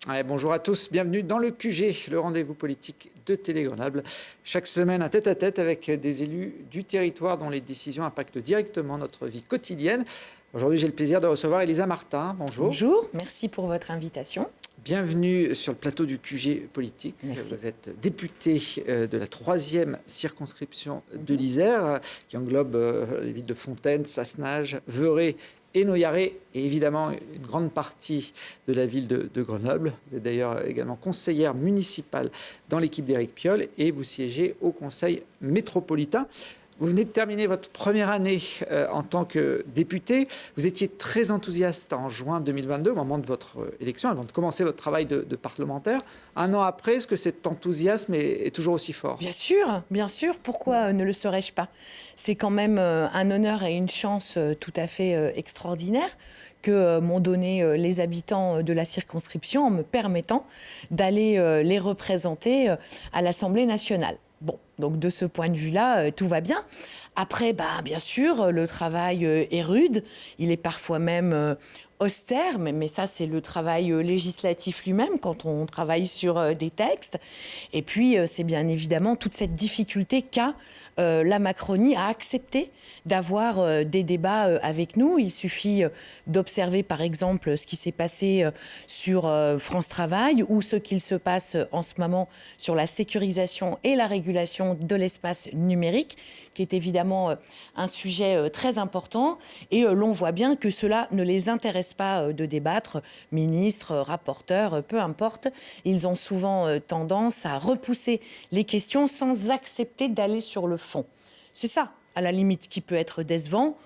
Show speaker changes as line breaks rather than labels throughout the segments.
Ouais, bonjour à tous, bienvenue dans le QG, le rendez-vous politique de Télé Grenoble. Chaque semaine, un tête-à-tête avec des élus du territoire dont les décisions impactent directement notre vie quotidienne. Aujourd'hui, j'ai le plaisir de recevoir Elisa Martin. Bonjour.
Bonjour, merci pour votre invitation.
Bienvenue sur le plateau du QG politique.
Merci.
Vous êtes députée de la 3e circonscription de l'Isère, qui englobe les villes de Fontaine, Sassenage, Veurey et Noyaret, et évidemment une grande partie de la ville de Grenoble. Vous êtes d'ailleurs également conseillère municipale dans l'équipe d'Éric Piolle et vous siégez au conseil métropolitain. Vous venez de terminer votre première année en tant que député. Vous étiez très enthousiaste en juin 2022, au moment de votre élection, avant de commencer votre travail de parlementaire. Un an après, est-ce que cet enthousiasme est toujours aussi fort ?
Bien sûr. Pourquoi ne le serais-je pas ? C'est quand même un honneur et une chance tout à fait extraordinaire que m'ont donné les habitants de la circonscription en me permettant d'aller les représenter à l'Assemblée nationale. Bon, donc de ce point de vue-là, tout va bien. Après, bien sûr, le travail est rude. Il est parfois même austère, mais ça, c'est le travail législatif lui-même quand on travaille sur des textes. Et puis, c'est bien évidemment toute cette difficulté qu'a la Macronie à accepter d'avoir des débats avec nous. Il suffit d'observer, par exemple, ce qui s'est passé sur France Travail ou ce qu'il se passe en ce moment sur la sécurisation et la régulation de l'espace numérique, qui est évidemment un sujet très important. Et l'on voit bien que cela ne les intéresse pas de débattre, ministres, rapporteurs, peu importe. Ils ont souvent tendance à repousser les questions sans accepter d'aller sur le fond. C'est ça, à la limite, qui peut être décevant.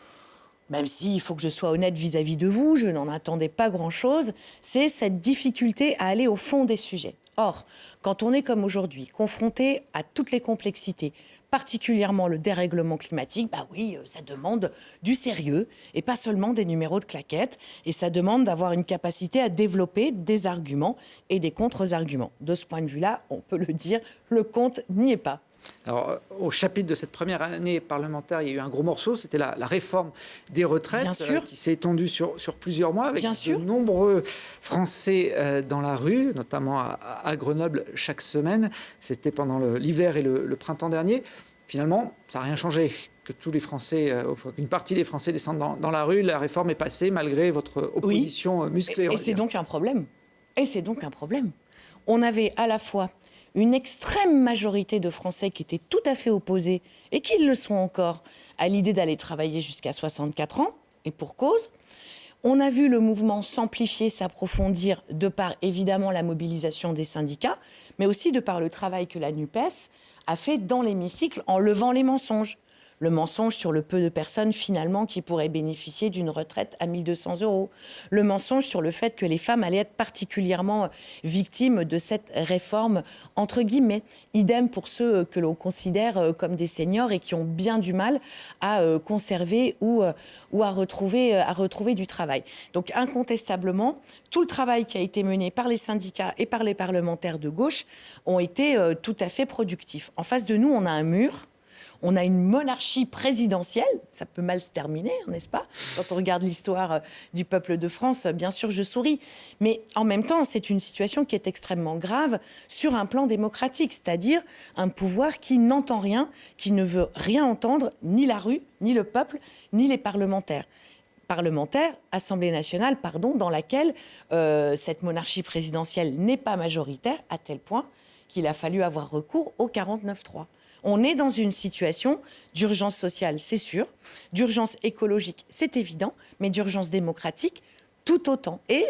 Même s'il faut que je sois honnête vis-à-vis de vous, je n'en attendais pas grand-chose, c'est cette difficulté à aller au fond des sujets. Or, quand on est comme aujourd'hui, confronté à toutes les complexités, particulièrement le dérèglement climatique, oui, ça demande du sérieux et pas seulement des numéros de claquettes. Et ça demande d'avoir une capacité à développer des arguments et des contre-arguments. De ce point de vue-là, on peut le dire, le compte n'y est pas.
Alors, au chapitre de cette première année parlementaire, il y a eu un gros morceau, c'était la réforme des retraites qui s'est étendue sur plusieurs mois avec de nombreux Français dans la rue, notamment à Grenoble chaque semaine. C'était pendant l'hiver et le printemps dernier. Finalement, ça n'a rien changé. Que tous les Français, qu'une partie des Français descendent dans la rue, la réforme est passée malgré votre opposition musclée.
Et c'est donc un problème. On avait à la fois une extrême majorité de Français qui étaient tout à fait opposés, et qui le sont encore, à l'idée d'aller travailler jusqu'à 64 ans, et pour cause. On a vu le mouvement s'amplifier, s'approfondir, de par évidemment la mobilisation des syndicats, mais aussi de par le travail que la NUPES a fait dans l'hémicycle en levant les mensonges. Le mensonge sur le peu de personnes, finalement, qui pourraient bénéficier d'une retraite à 1 200 €. Le mensonge sur le fait que les femmes allaient être particulièrement victimes de cette réforme, entre guillemets. Idem pour ceux que l'on considère comme des seniors et qui ont bien du mal à conserver ou à retrouver du travail. Donc, incontestablement, tout le travail qui a été mené par les syndicats et par les parlementaires de gauche ont été tout à fait productifs. En face de nous, on a un mur. On a une monarchie présidentielle, ça peut mal se terminer, n'est-ce pas ? Quand on regarde l'histoire du peuple de France, bien sûr, je souris. Mais en même temps, c'est une situation qui est extrêmement grave sur un plan démocratique, c'est-à-dire un pouvoir qui n'entend rien, qui ne veut rien entendre, ni la rue, ni le peuple, ni les parlementaires. Assemblée nationale, dans laquelle cette monarchie présidentielle n'est pas majoritaire, à tel point qu'il a fallu avoir recours au 49-3. On est dans une situation d'urgence sociale, c'est sûr, d'urgence écologique, c'est évident, mais d'urgence démocratique, tout autant. Et,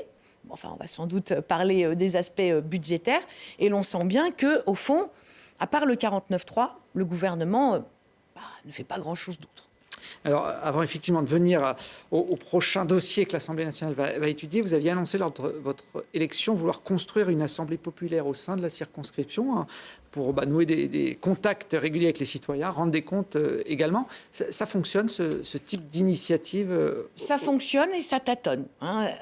on va sans doute parler des aspects budgétaires, et l'on sent bien qu'au fond, à part le 49-3, le gouvernement ne fait pas grand-chose d'autre.
Alors, avant effectivement de venir au prochain dossier que l'Assemblée nationale va étudier, vous aviez annoncé lors de votre élection vouloir construire une assemblée populaire au sein de la circonscription. pour nouer des contacts réguliers avec les citoyens, rendre des comptes également. Ça fonctionne, ce type d'initiative
Ça fonctionne et ça tâtonne.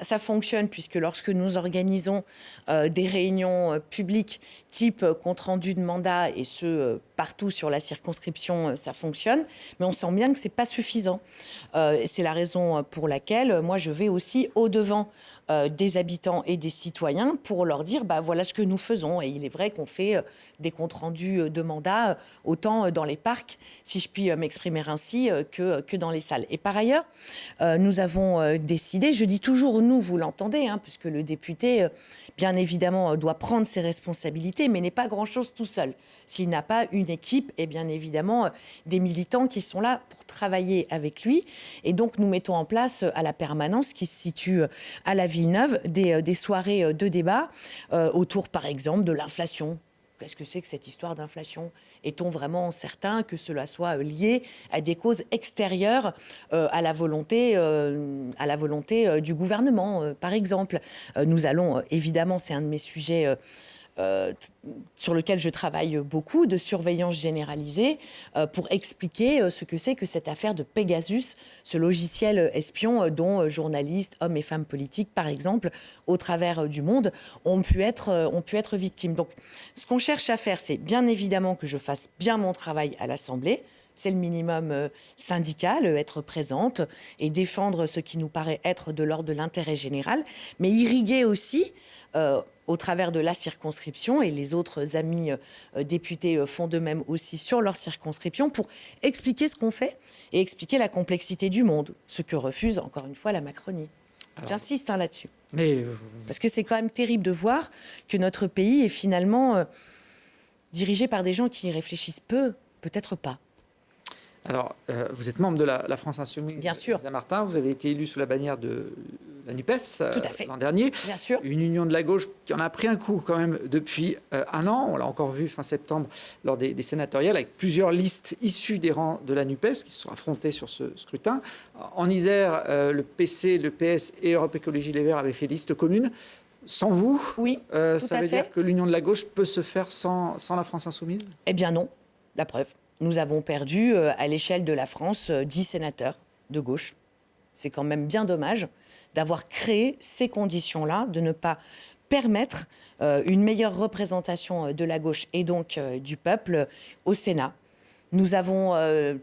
Ça fonctionne puisque lorsque nous organisons des réunions publiques type compte-rendu de mandat, et ce, partout sur la circonscription, ça fonctionne. Mais on sent bien que ce n'est pas suffisant. C'est la raison pour laquelle moi, je vais aussi au-devant des habitants et des citoyens pour leur dire voilà ce que nous faisons. Et il est vrai qu'on fait des comptes rendus de mandat autant dans les parcs, si je puis m'exprimer ainsi, que dans les salles. Et par ailleurs, nous avons décidé, je dis toujours nous, vous l'entendez, puisque le député, bien évidemment, doit prendre ses responsabilités, mais n'est pas grand-chose tout seul. S'il n'a pas une équipe et bien évidemment des militants qui sont là pour travailler avec lui. Et donc, nous mettons en place à la permanence qui se situe à la Villeneuve des soirées de débat autour, par exemple, de l'inflation. Qu'est-ce que c'est que cette histoire d'inflation ? Est-on vraiment certain que cela soit lié à des causes extérieures à la volonté du gouvernement, par exemple ? Nous allons, évidemment, c'est un de mes sujets sur lequel je travaille beaucoup, de surveillance généralisée, pour expliquer ce que c'est que cette affaire de Pegasus, ce logiciel espion dont journalistes, hommes et femmes politiques, par exemple, au travers du monde, ont pu être victimes. Donc, ce qu'on cherche à faire, c'est bien évidemment que je fasse bien mon travail à l'Assemblée. C'est le minimum syndical, être présente et défendre ce qui nous paraît être de l'ordre de l'intérêt général, mais irriguer aussi, au travers de la circonscription, et les autres amis députés font de même aussi sur leur circonscription, pour expliquer ce qu'on fait et expliquer la complexité du monde, ce que refuse encore une fois la Macronie. J'insiste là-dessus. Parce que c'est quand même terrible de voir que notre pays est finalement dirigé par des gens qui y réfléchissent peu, peut-être pas.
Alors, vous êtes membre de la France Insoumise.
Bien sûr.
Saint-Martin, vous avez été élu sous la bannière de la NUPES l'an dernier.
Bien sûr.
Une union de la gauche qui en a pris un coup quand même depuis un an. On l'a encore vu fin septembre lors des sénatoriales, avec plusieurs listes issues des rangs de la NUPES qui se sont affrontées sur ce scrutin. En Isère, le PC, le PS et Europe Écologie Les Verts avaient fait liste commune. Sans vous,
oui,
ça veut dire que l'union de la gauche peut se faire sans la France Insoumise ?
Eh bien non, la preuve. Nous avons perdu, à l'échelle de la France, 10 sénateurs de gauche. C'est quand même bien dommage d'avoir créé ces conditions-là, de ne pas permettre une meilleure représentation de la gauche et donc du peuple au Sénat. Nous avons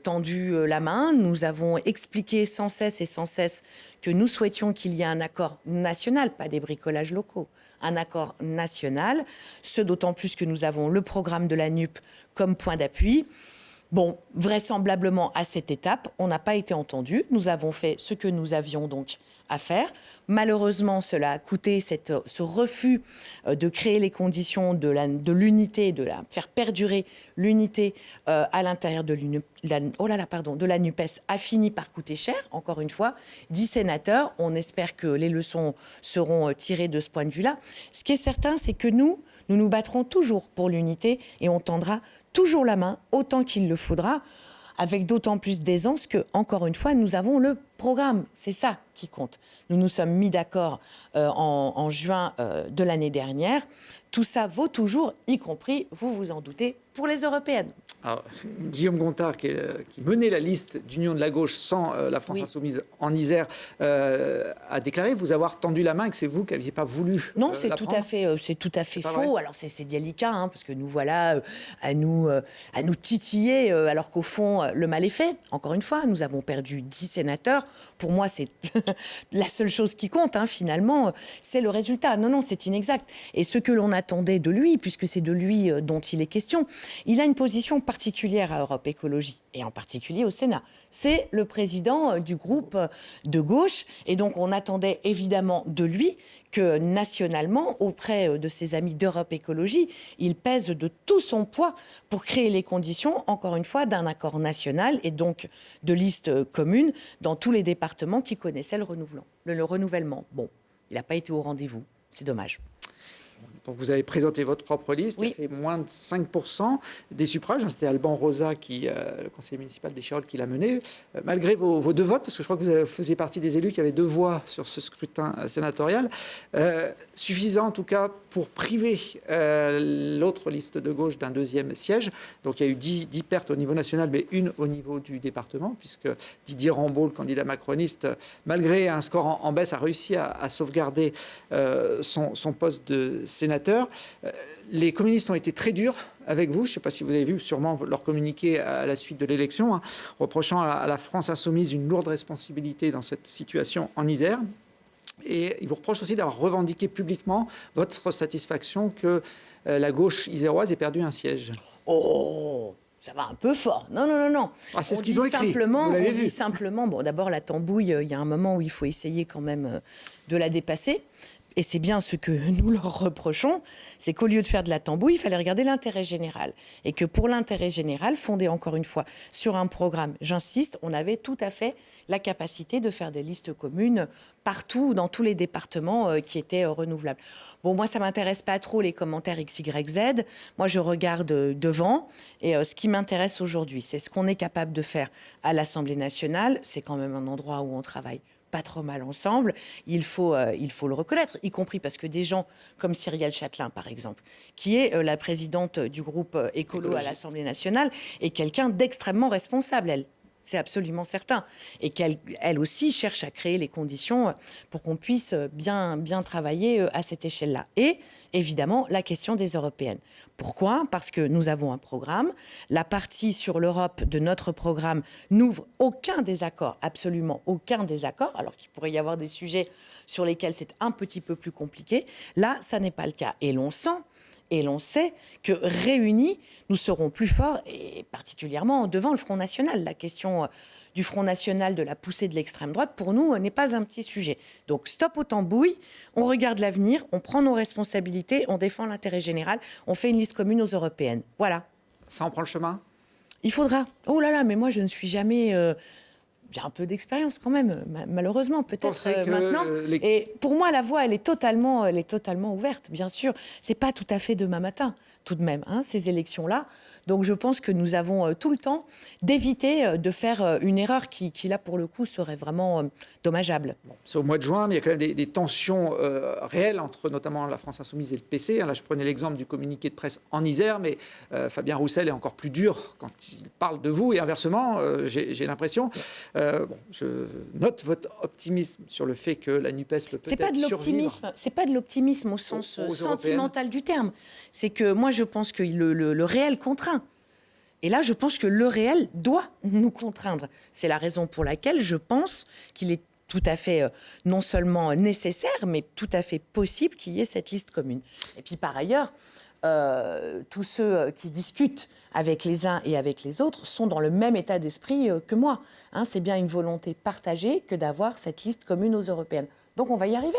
tendu la main, nous avons expliqué sans cesse que nous souhaitions qu'il y ait un accord national, pas des bricolages locaux, un accord national, ce d'autant plus que nous avons le programme de la NUP comme point d'appui. Bon, vraisemblablement, à cette étape, on n'a pas été entendu. Nous avons fait ce que nous avions donc à faire. Malheureusement, cela a coûté ce refus de créer les conditions de l'unité, de faire perdurer l'unité à l'intérieur de la NUPES a fini par coûter cher, encore une fois. 10 sénateurs, on espère que les leçons seront tirées de ce point de vue-là. Ce qui est certain, c'est que nous nous battrons toujours pour l'unité et on tendra toujours la main, autant qu'il le faudra, avec d'autant plus d'aisance que, encore une fois, nous avons le programme. C'est ça qui compte. Nous nous sommes mis d'accord en juin de l'année dernière. Tout ça vaut toujours, y compris, vous vous en doutez, pour les européennes.
Alors, Guillaume Gontard, qui menait la liste d'Union de la gauche sans la France Insoumise en Isère, a déclaré vous avoir tendu la main et que c'est vous qui n'aviez pas voulu.
Non, c'est tout à fait faux. Alors c'est délicat, parce que nous voilà à nous titiller, alors qu'au fond, le mal est fait. Encore une fois, nous avons perdu 10 sénateurs. Pour moi, c'est la seule chose qui compte, finalement, c'est le résultat. Non, c'est inexact. Et ce que l'on attendait de lui, puisque c'est de lui dont il est question, il a une position particulière à Europe Écologie, et en particulier au Sénat. C'est le président du groupe de gauche, et donc on attendait évidemment de lui que nationalement, auprès de ses amis d'Europe Écologie, il pèse de tout son poids pour créer les conditions, encore une fois, d'un accord national et donc de listes communes dans tous les départements qui connaissaient le renouvellement. Bon, il n'a pas été au rendez-vous, c'est dommage.
Donc vous avez présenté votre propre liste,
Oui.
qui a fait moins de 5% des suffrages. C'était Alban Rosa, le conseiller municipal d'Échirolles, qui l'a mené. Malgré vos 2 votes, parce que je crois que vous faisiez partie des élus qui avaient 2 voix sur ce scrutin sénatorial, suffisant en tout cas pour priver l'autre liste de gauche d'un 2e siège. Donc il y a eu 10 pertes au niveau national, mais une au niveau du département, puisque Didier Rambaud, le candidat macroniste, malgré un score en baisse, a réussi à sauvegarder son poste de sénateur. Les communistes ont été très durs avec vous. Je ne sais pas si vous avez vu sûrement leur communiqué à la suite de l'élection, reprochant à la France insoumise une lourde responsabilité dans cette situation en Isère. Et ils vous reprochent aussi d'avoir revendiqué publiquement votre satisfaction que la gauche iséroise ait perdu un siège.
Oh, ça va un peu fort. Non.
Ah, c'est ce qu'ils ont écrit.
Simplement,
vous l'avez
on
vu.
dit simplement, bon, d'abord, la tambouille, il y a un moment où il faut essayer quand même de la dépasser. Et c'est bien ce que nous leur reprochons, c'est qu'au lieu de faire de la tambouille, il fallait regarder l'intérêt général. Et que pour l'intérêt général, fondé encore une fois sur un programme, j'insiste, on avait tout à fait la capacité de faire des listes communes partout, dans tous les départements qui étaient renouvelables. Bon, moi, ça ne m'intéresse pas trop les commentaires X, Y, Z. Moi, je regarde devant. Et ce qui m'intéresse aujourd'hui, c'est ce qu'on est capable de faire à l'Assemblée nationale. C'est quand même un endroit où on travaille pas trop mal ensemble, il faut le reconnaître, y compris parce que des gens comme Cyrielle Châtelain, par exemple, qui est la présidente du groupe écolo à l'Assemblée nationale, est quelqu'un d'extrêmement responsable, elle. C'est absolument certain. Et qu'elle aussi cherche à créer les conditions pour qu'on puisse bien travailler à cette échelle-là. Et évidemment, la question des européennes. Pourquoi ? Parce que nous avons un programme. La partie sur l'Europe de notre programme n'ouvre aucun désaccord, absolument aucun désaccord, alors qu'il pourrait y avoir des sujets sur lesquels c'est un petit peu plus compliqué. Là, ça n'est pas le cas. Et l'on sent... Et l'on sait que réunis, nous serons plus forts, et particulièrement devant le Front National. La question du Front National, de la poussée de l'extrême droite, pour nous, n'est pas un petit sujet. Donc stop aux tambouilles, on regarde l'avenir, on prend nos responsabilités, on défend l'intérêt général, on fait une liste commune aux européennes. Voilà.
Ça en prend le chemin ?
Il faudra. Oh là là, mais moi je ne suis jamais... J'ai un peu d'expérience quand même, malheureusement, peut-être maintenant. Et pour moi, la voie, elle est totalement ouverte, bien sûr. C'est pas tout à fait demain matin, tout de même, ces élections-là. Donc je pense que nous avons tout le temps d'éviter de faire une erreur qui, là, pour le coup, serait vraiment dommageable.
Bon, c'est au mois de juin, mais il y a quand même des tensions réelles entre notamment la France Insoumise et le PC. Là, je prenais l'exemple du communiqué de presse en Isère, mais Fabien Roussel est encore plus dur quand il parle de vous, et inversement, j'ai l'impression. Je note votre optimisme sur le fait que la NUPES peut peut-être survivre.
C'est pas de l'optimisme au sens sentimental du terme. C'est que moi, je pense que le réel contraint. Et là, je pense que le réel doit nous contraindre. C'est la raison pour laquelle je pense qu'il est tout à fait non seulement nécessaire, mais tout à fait possible qu'il y ait cette liste commune. Et puis par ailleurs, tous ceux qui discutent avec les uns et avec les autres sont dans le même état d'esprit que moi. C'est bien une volonté partagée que d'avoir cette liste commune aux européennes. Donc on va y arriver.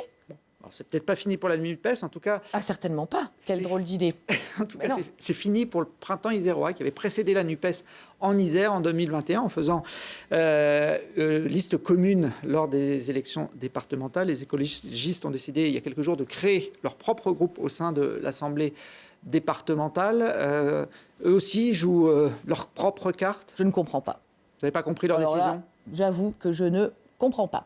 Alors, c'est peut-être pas fini pour la NUPES, en tout cas...
Ah, certainement pas. Quelle drôle d'idée.
En tout cas, c'est fini pour le printemps isérois qui avait précédé la NUPES en Isère en 2021 en faisant liste commune lors des élections départementales. Les écologistes ont décidé il y a quelques jours de créer leur propre groupe au sein de l'Assemblée départementale. Eux aussi jouent leur propre carte.
Je ne comprends pas.
Vous n'avez pas compris leur décision ?
Là, j'avoue que je ne comprends pas.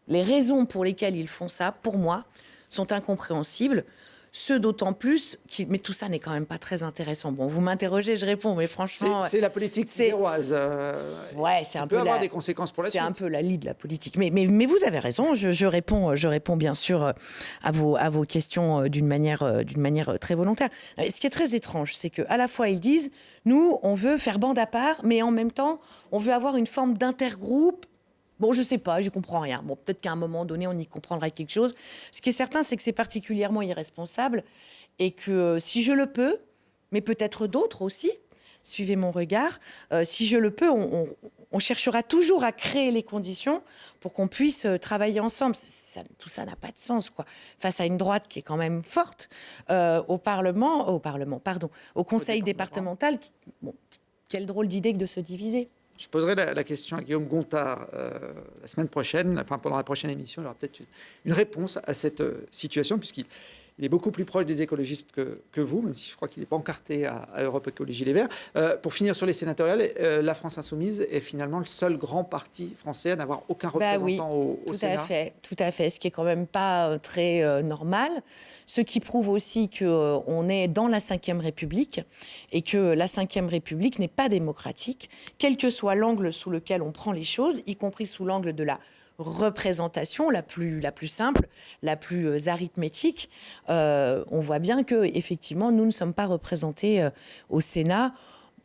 Les raisons pour lesquelles ils font ça, pour moi, sont incompréhensibles. Ce d'autant plus, mais tout ça n'est quand même pas très intéressant. Bon, vous m'interrogez, je réponds, mais franchement...
C'est la politique iséroise.
Ouais, c'est un peu...
avoir des conséquences pour la suite.
C'est un peu la lie de la politique. Mais vous avez raison, je réponds bien sûr à vos questions d'une manière très volontaire. Ce qui est très étrange, c'est qu'à la fois ils disent, nous, on veut faire bande à part, mais en même temps, on veut avoir une forme d'intergroupe. Bon, je sais pas, je comprends rien. Bon, peut-être qu'à un moment donné, on y comprendra quelque chose. Ce qui est certain, c'est que c'est particulièrement irresponsable et que si je le peux, mais peut-être d'autres aussi, suivez mon regard, si je le peux, on cherchera toujours à créer les conditions pour qu'on puisse travailler ensemble. Tout ça n'a pas de sens, quoi. Face à une droite qui est quand même forte, au conseil départemental, quelle drôle d'idée que de se diviser.
Je poserai la question à Guillaume Gontard la semaine prochaine, pendant la prochaine émission. Il y aura peut-être une réponse à cette situation, puisqu'il il est beaucoup plus proche des écologistes que vous, même si je crois qu'il n'est pas encarté à Europe Écologie Les Verts. Pour finir sur les sénatoriales, la France Insoumise est finalement le seul grand parti français à n'avoir aucun représentant au Sénat.
Tout à fait, ce qui est quand même pas très normal. Ce qui prouve aussi qu'on est dans la Ve République et que la Ve République n'est pas démocratique, quel que soit l'angle sous lequel on prend les choses, y compris sous l'angle de la représentation la plus simple, la plus arithmétique. On voit bien que effectivement, nous ne sommes pas représentés au Sénat,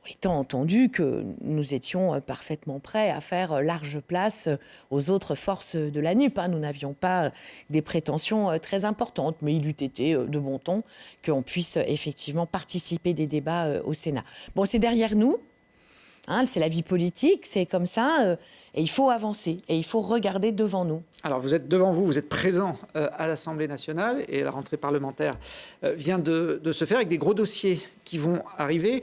étant entendu que nous étions parfaitement prêts à faire large place aux autres forces de la NUP. Nous n'avions pas des prétentions très importantes, mais il eût été de bon ton qu'on puisse effectivement participer des débats au Sénat. Bon, c'est derrière nous. C'est la vie politique, c'est comme ça, et il faut avancer, et il faut regarder devant nous.
Alors vous êtes devant vous êtes présent à l'Assemblée nationale, et la rentrée parlementaire vient de se faire avec des gros dossiers qui vont arriver,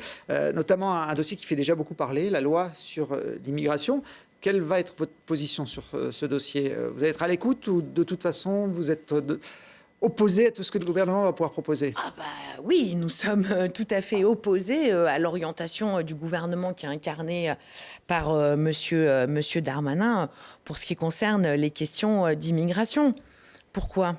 notamment un dossier qui fait déjà beaucoup parler, la loi sur l'immigration. Quelle va être votre position sur ce dossier? Vous allez être à l'écoute ou de toute façon vous êtes opposé à tout ce que le gouvernement va pouvoir proposer?
Oui, nous sommes tout à fait opposés à l'orientation du gouvernement qui est incarnée par monsieur Darmanin pour ce qui concerne les questions d'immigration. Pourquoi?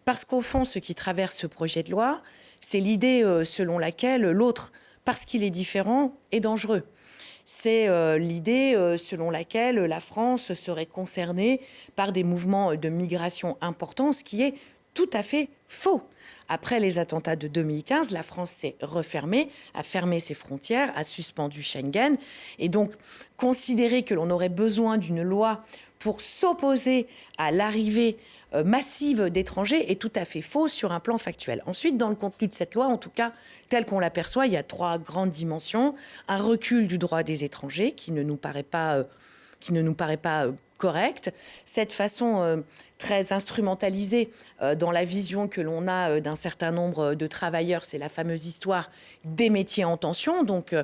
Parce qu'au fond, ce qui traverse ce projet de loi, c'est l'idée selon laquelle l'autre, parce qu'il est différent, est dangereux. C'est l'idée selon laquelle la France serait concernée par des mouvements de migration importants, ce qui est tout à fait faux. Après les attentats de 2015, la France s'est refermée, a fermé ses frontières, a suspendu Schengen. Et donc, considérer que l'on aurait besoin d'une loi pour s'opposer à l'arrivée massive d'étrangers est tout à fait faux sur un plan factuel. Ensuite, dans le contenu de cette loi, en tout cas, tel qu'on l'aperçoit, il y a 3 grandes dimensions. Un recul du droit des étrangers qui ne nous paraît pas correcte. Cette façon très instrumentalisée dans la vision que l'on a d'un certain nombre de travailleurs, c'est la fameuse histoire des métiers en tension. Donc,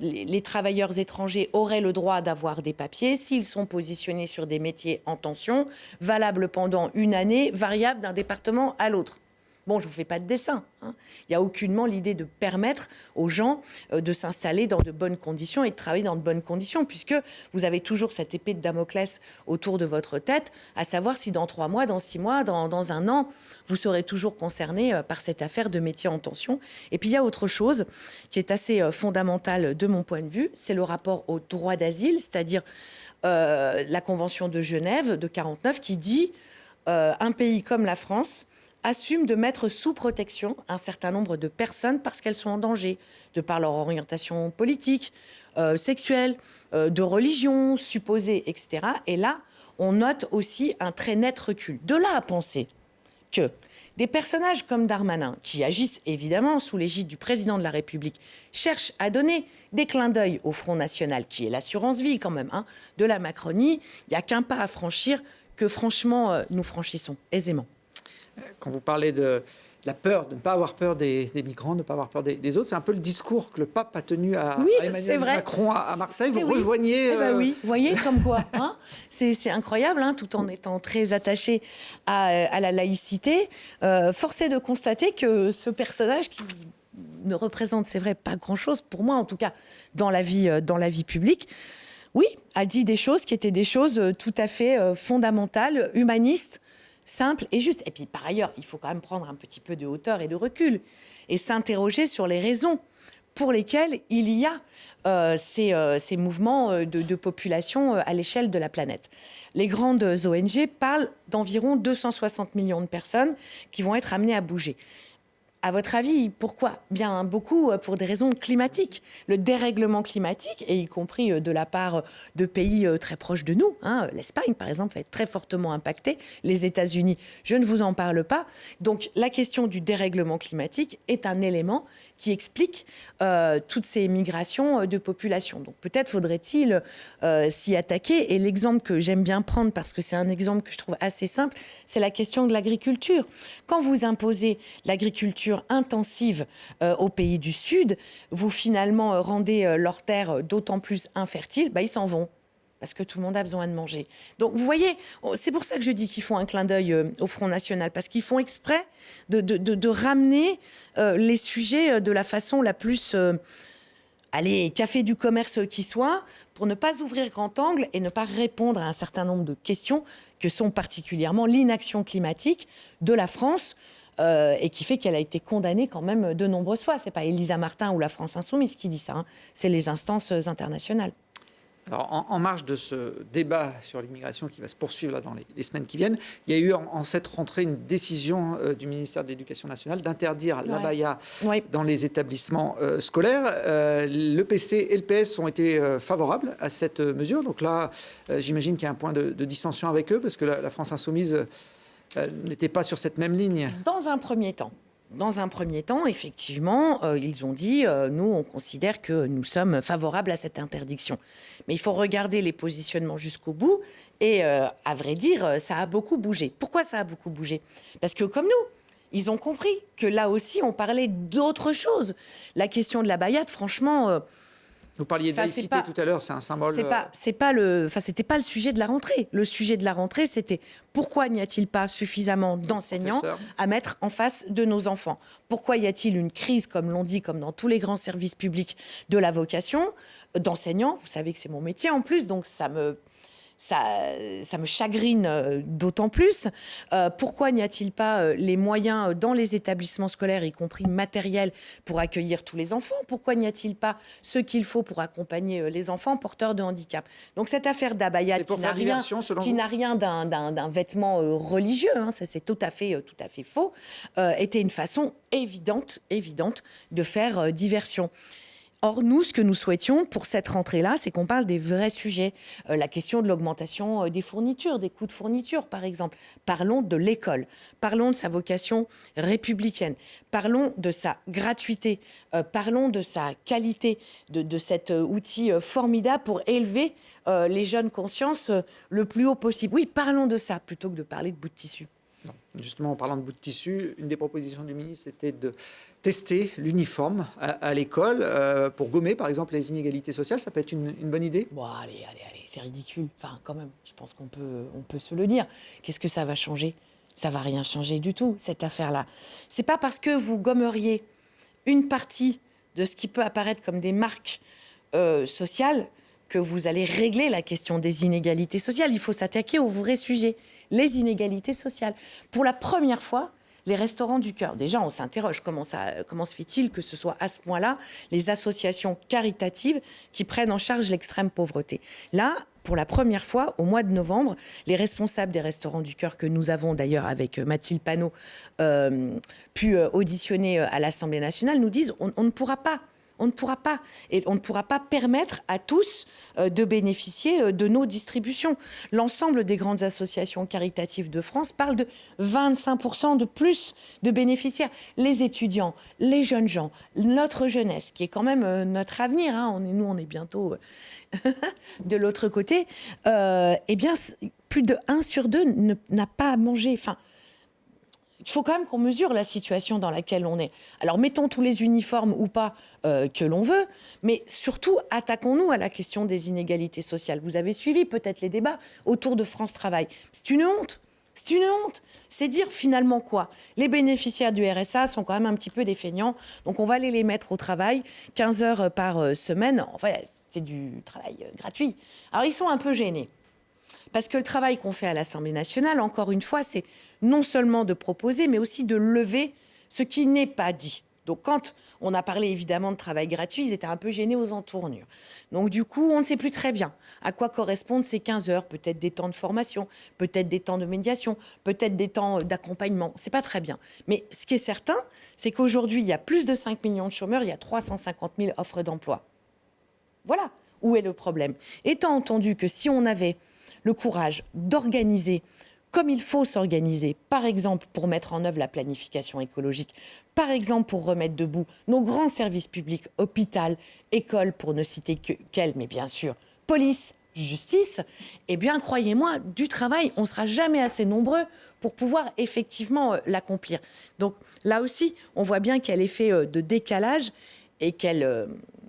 les travailleurs étrangers auraient le droit d'avoir des papiers s'ils sont positionnés sur des métiers en tension, valables pendant 1 année, variables d'un département à l'autre. Bon, je ne vous fais pas de dessin. Il n'y a aucunement l'idée de permettre aux gens de s'installer dans de bonnes conditions et de travailler dans de bonnes conditions, puisque vous avez toujours cette épée de Damoclès autour de votre tête, à savoir si dans 3 mois, dans 6 mois, dans 1 an, vous serez toujours concerné par cette affaire de métier en tension. Et puis il y a autre chose qui est assez fondamentale de mon point de vue, c'est le rapport au droit d'asile, c'est-à-dire la Convention de Genève de 1949 qui dit un pays comme la France assume de mettre sous protection un certain nombre de personnes parce qu'elles sont en danger, de par leur orientation politique, sexuelle, de religion, supposée, etc. Et là, on note aussi un très net recul. De là à penser que des personnages comme Darmanin, qui agissent évidemment sous l'égide du président de la République, cherchent à donner des clins d'œil au Front National, qui est l'assurance vie quand même, de la Macronie, il n'y a qu'un pas à franchir que franchement nous franchissons aisément.
Quand vous parlez de la peur, de ne pas avoir peur des migrants, de ne pas avoir peur des autres, c'est un peu le discours que le pape a tenu à Emmanuel Macron à Marseille. Vous rejoignez...
Oui, vous voyez, comme quoi. C'est incroyable, tout en étant très attaché à la laïcité. Force est de constater que ce personnage qui ne représente, c'est vrai, pas grand-chose, pour moi en tout cas, dans la vie publique, oui, a dit des choses qui étaient des choses tout à fait fondamentales, humanistes, simple et juste. Et puis, par ailleurs, il faut quand même prendre un petit peu de hauteur et de recul et s'interroger sur les raisons pour lesquelles il y a ces mouvements de population à l'échelle de la planète. Les grandes ONG parlent d'environ 260 millions de personnes qui vont être amenées à bouger. À votre avis, pourquoi? Bien beaucoup pour des raisons climatiques. Le dérèglement climatique, et y compris de la part de pays très proches de nous, l'Espagne par exemple va être très fortement impactée, les États-Unis, je ne vous en parle pas. Donc la question du dérèglement climatique est un élément qui explique toutes ces migrations de population. Donc peut-être faudrait-il s'y attaquer. Et l'exemple que j'aime bien prendre, parce que c'est un exemple que je trouve assez simple, c'est la question de l'agriculture. Quand vous imposez l'agriculture intensive aux pays du Sud, vous finalement rendez leurs terres d'autant plus infertiles, ils s'en vont. parce que tout le monde a besoin de manger. Donc, vous voyez, c'est pour ça que je dis qu'ils font un clin d'œil au Front National, parce qu'ils font exprès de ramener les sujets de la façon la plus... allez, café du commerce qui soit, pour ne pas ouvrir grand angle et ne pas répondre à un certain nombre de questions que sont particulièrement l'inaction climatique de la France, et qui fait qu'elle a été condamnée quand même de nombreuses fois. Ce n'est pas Elisa Martin ou la France Insoumise qui dit ça, hein. C'est les instances internationales.
Alors, en marge de ce débat sur l'immigration qui va se poursuivre là, dans les semaines qui viennent, il y a eu en cette rentrée une décision du ministère de l'Éducation nationale d'interdire l'abaya dans les établissements scolaires. Le PC et le PS ont été favorables à cette mesure. Donc là, j'imagine qu'il y a un point de dissension avec eux, parce que la France Insoumise n'était pas sur cette même ligne.
Dans un premier temps, effectivement, ils ont dit nous, on considère que nous sommes favorables à cette interdiction. Mais il faut regarder les positionnements jusqu'au bout. Et à vrai dire, ça a beaucoup bougé. Pourquoi ça a beaucoup bougé? Parce que comme nous, ils ont compris que là aussi, on parlait d'autre chose. La question de la l'abaya, franchement...
Vous parliez de laïcité tout à l'heure, c'est un symbole...
C'était pas le sujet de la rentrée. Le sujet de la rentrée, c'était pourquoi n'y a-t-il pas suffisamment d'enseignants à mettre en face de nos enfants? Pourquoi y a-t-il une crise, comme l'on dit, comme dans tous les grands services publics, de la vocation d'enseignants? Vous savez que c'est mon métier en plus, donc ça me chagrine d'autant plus. Pourquoi n'y a-t-il pas les moyens dans les établissements scolaires, y compris matériels, pour accueillir tous les enfants? Pourquoi n'y a-t-il pas ce qu'il faut pour accompagner les enfants porteurs de handicap? Donc cette affaire d'abaya qui n'a rien d'un vêtement religieux, hein, ça c'est tout à fait faux, était une façon évidente de faire diversion. Or, nous, ce que nous souhaitions pour cette rentrée-là, c'est qu'on parle des vrais sujets. La question de l'augmentation des fournitures, des coûts de fourniture, par exemple. Parlons de l'école. Parlons de sa vocation républicaine. Parlons de sa gratuité. Parlons de sa qualité, de cet outil formidable pour élever les jeunes consciences le plus haut possible. Oui, parlons de ça, plutôt que de parler de bout de tissu.
Non. Justement, en parlant de bout de tissu, une des propositions du ministre, c'était de tester l'uniforme à l'école pour gommer, par exemple, les inégalités sociales. Ça peut être une bonne idée?
Bon, allez, c'est ridicule. Enfin, quand même, je pense qu'on peut se le dire. Qu'est-ce que ça va changer? Ça va rien changer du tout, cette affaire-là. C'est pas parce que vous gommeriez une partie de ce qui peut apparaître comme des marques sociales que vous allez régler la question des inégalités sociales. Il faut s'attaquer au vrai sujet, les inégalités sociales. Pour la première fois, les restaurants du cœur. Déjà, on s'interroge, comment se fait-il que ce soit à ce point-là les associations caritatives qui prennent en charge l'extrême pauvreté? Là, pour la première fois, au mois de novembre, les responsables des restaurants du cœur, que nous avons d'ailleurs avec Mathilde Panot pu auditionner à l'Assemblée nationale, nous disent on ne pourra pas. On ne pourra pas permettre à tous de bénéficier de nos distributions. L'ensemble des grandes associations caritatives de France parlent de 25% de plus de bénéficiaires. Les étudiants, les jeunes gens, notre jeunesse, qui est quand même notre avenir, hein, on est bientôt de l'autre côté, eh bien, plus de 1 sur 2 n'a pas à manger. Enfin, il faut quand même qu'on mesure la situation dans laquelle on est. Alors, mettons tous les uniformes ou pas que l'on veut, mais surtout, attaquons-nous à la question des inégalités sociales. Vous avez suivi peut-être les débats autour de France Travail. C'est une honte. C'est une honte. C'est dire finalement quoi? Les bénéficiaires du RSA sont quand même un petit peu des feignants, donc on va aller les mettre au travail 15 heures par semaine. Enfin, c'est du travail gratuit. Alors, ils sont un peu gênés. Parce que le travail qu'on fait à l'Assemblée nationale, encore une fois, c'est non seulement de proposer, mais aussi de lever ce qui n'est pas dit. Donc, quand on a parlé évidemment de travail gratuit, ils étaient un peu gênés aux entournures. Donc, du coup, on ne sait plus très bien à quoi correspondent ces 15 heures. Peut-être des temps de formation, peut-être des temps de médiation, peut-être des temps d'accompagnement. C'est pas très bien. Mais ce qui est certain, c'est qu'aujourd'hui, il y a plus de 5 millions de chômeurs, il y a 350 000 offres d'emploi. Voilà où est le problème. Étant entendu que si on avait le courage d'organiser comme il faut s'organiser, par exemple pour mettre en œuvre la planification écologique, par exemple pour remettre debout nos grands services publics, hôpital, école, pour ne citer que qu'elles, mais bien sûr, police, justice, eh bien, croyez-moi, du travail, on ne sera jamais assez nombreux pour pouvoir effectivement l'accomplir. Donc là aussi, on voit bien qu'il y a l'effet de décalage et qu'elle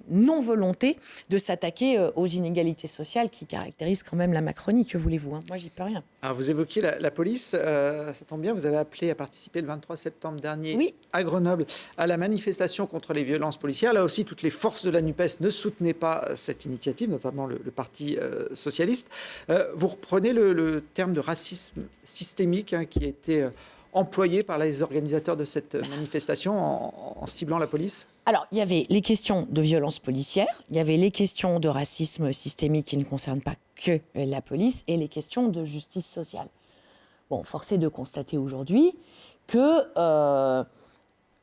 non-volonté de s'attaquer aux inégalités sociales qui caractérisent quand même la Macronie. Que voulez-vous, hein? Moi, j'y peux rien.
Alors, vous évoquiez la police, ça tombe bien, vous avez appelé à participer le 23 septembre dernier à Grenoble à la manifestation contre les violences policières. Là aussi, toutes les forces de la NUPES ne soutenaient pas cette initiative, notamment le Parti socialiste. Vous reprenez le terme de racisme systémique qui a été employé par les organisateurs de cette manifestation en ciblant la police?
Alors, il y avait les questions de violence policière, il y avait les questions de racisme systémique qui ne concernent pas que la police, et les questions de justice sociale. Bon, force est de constater aujourd'hui que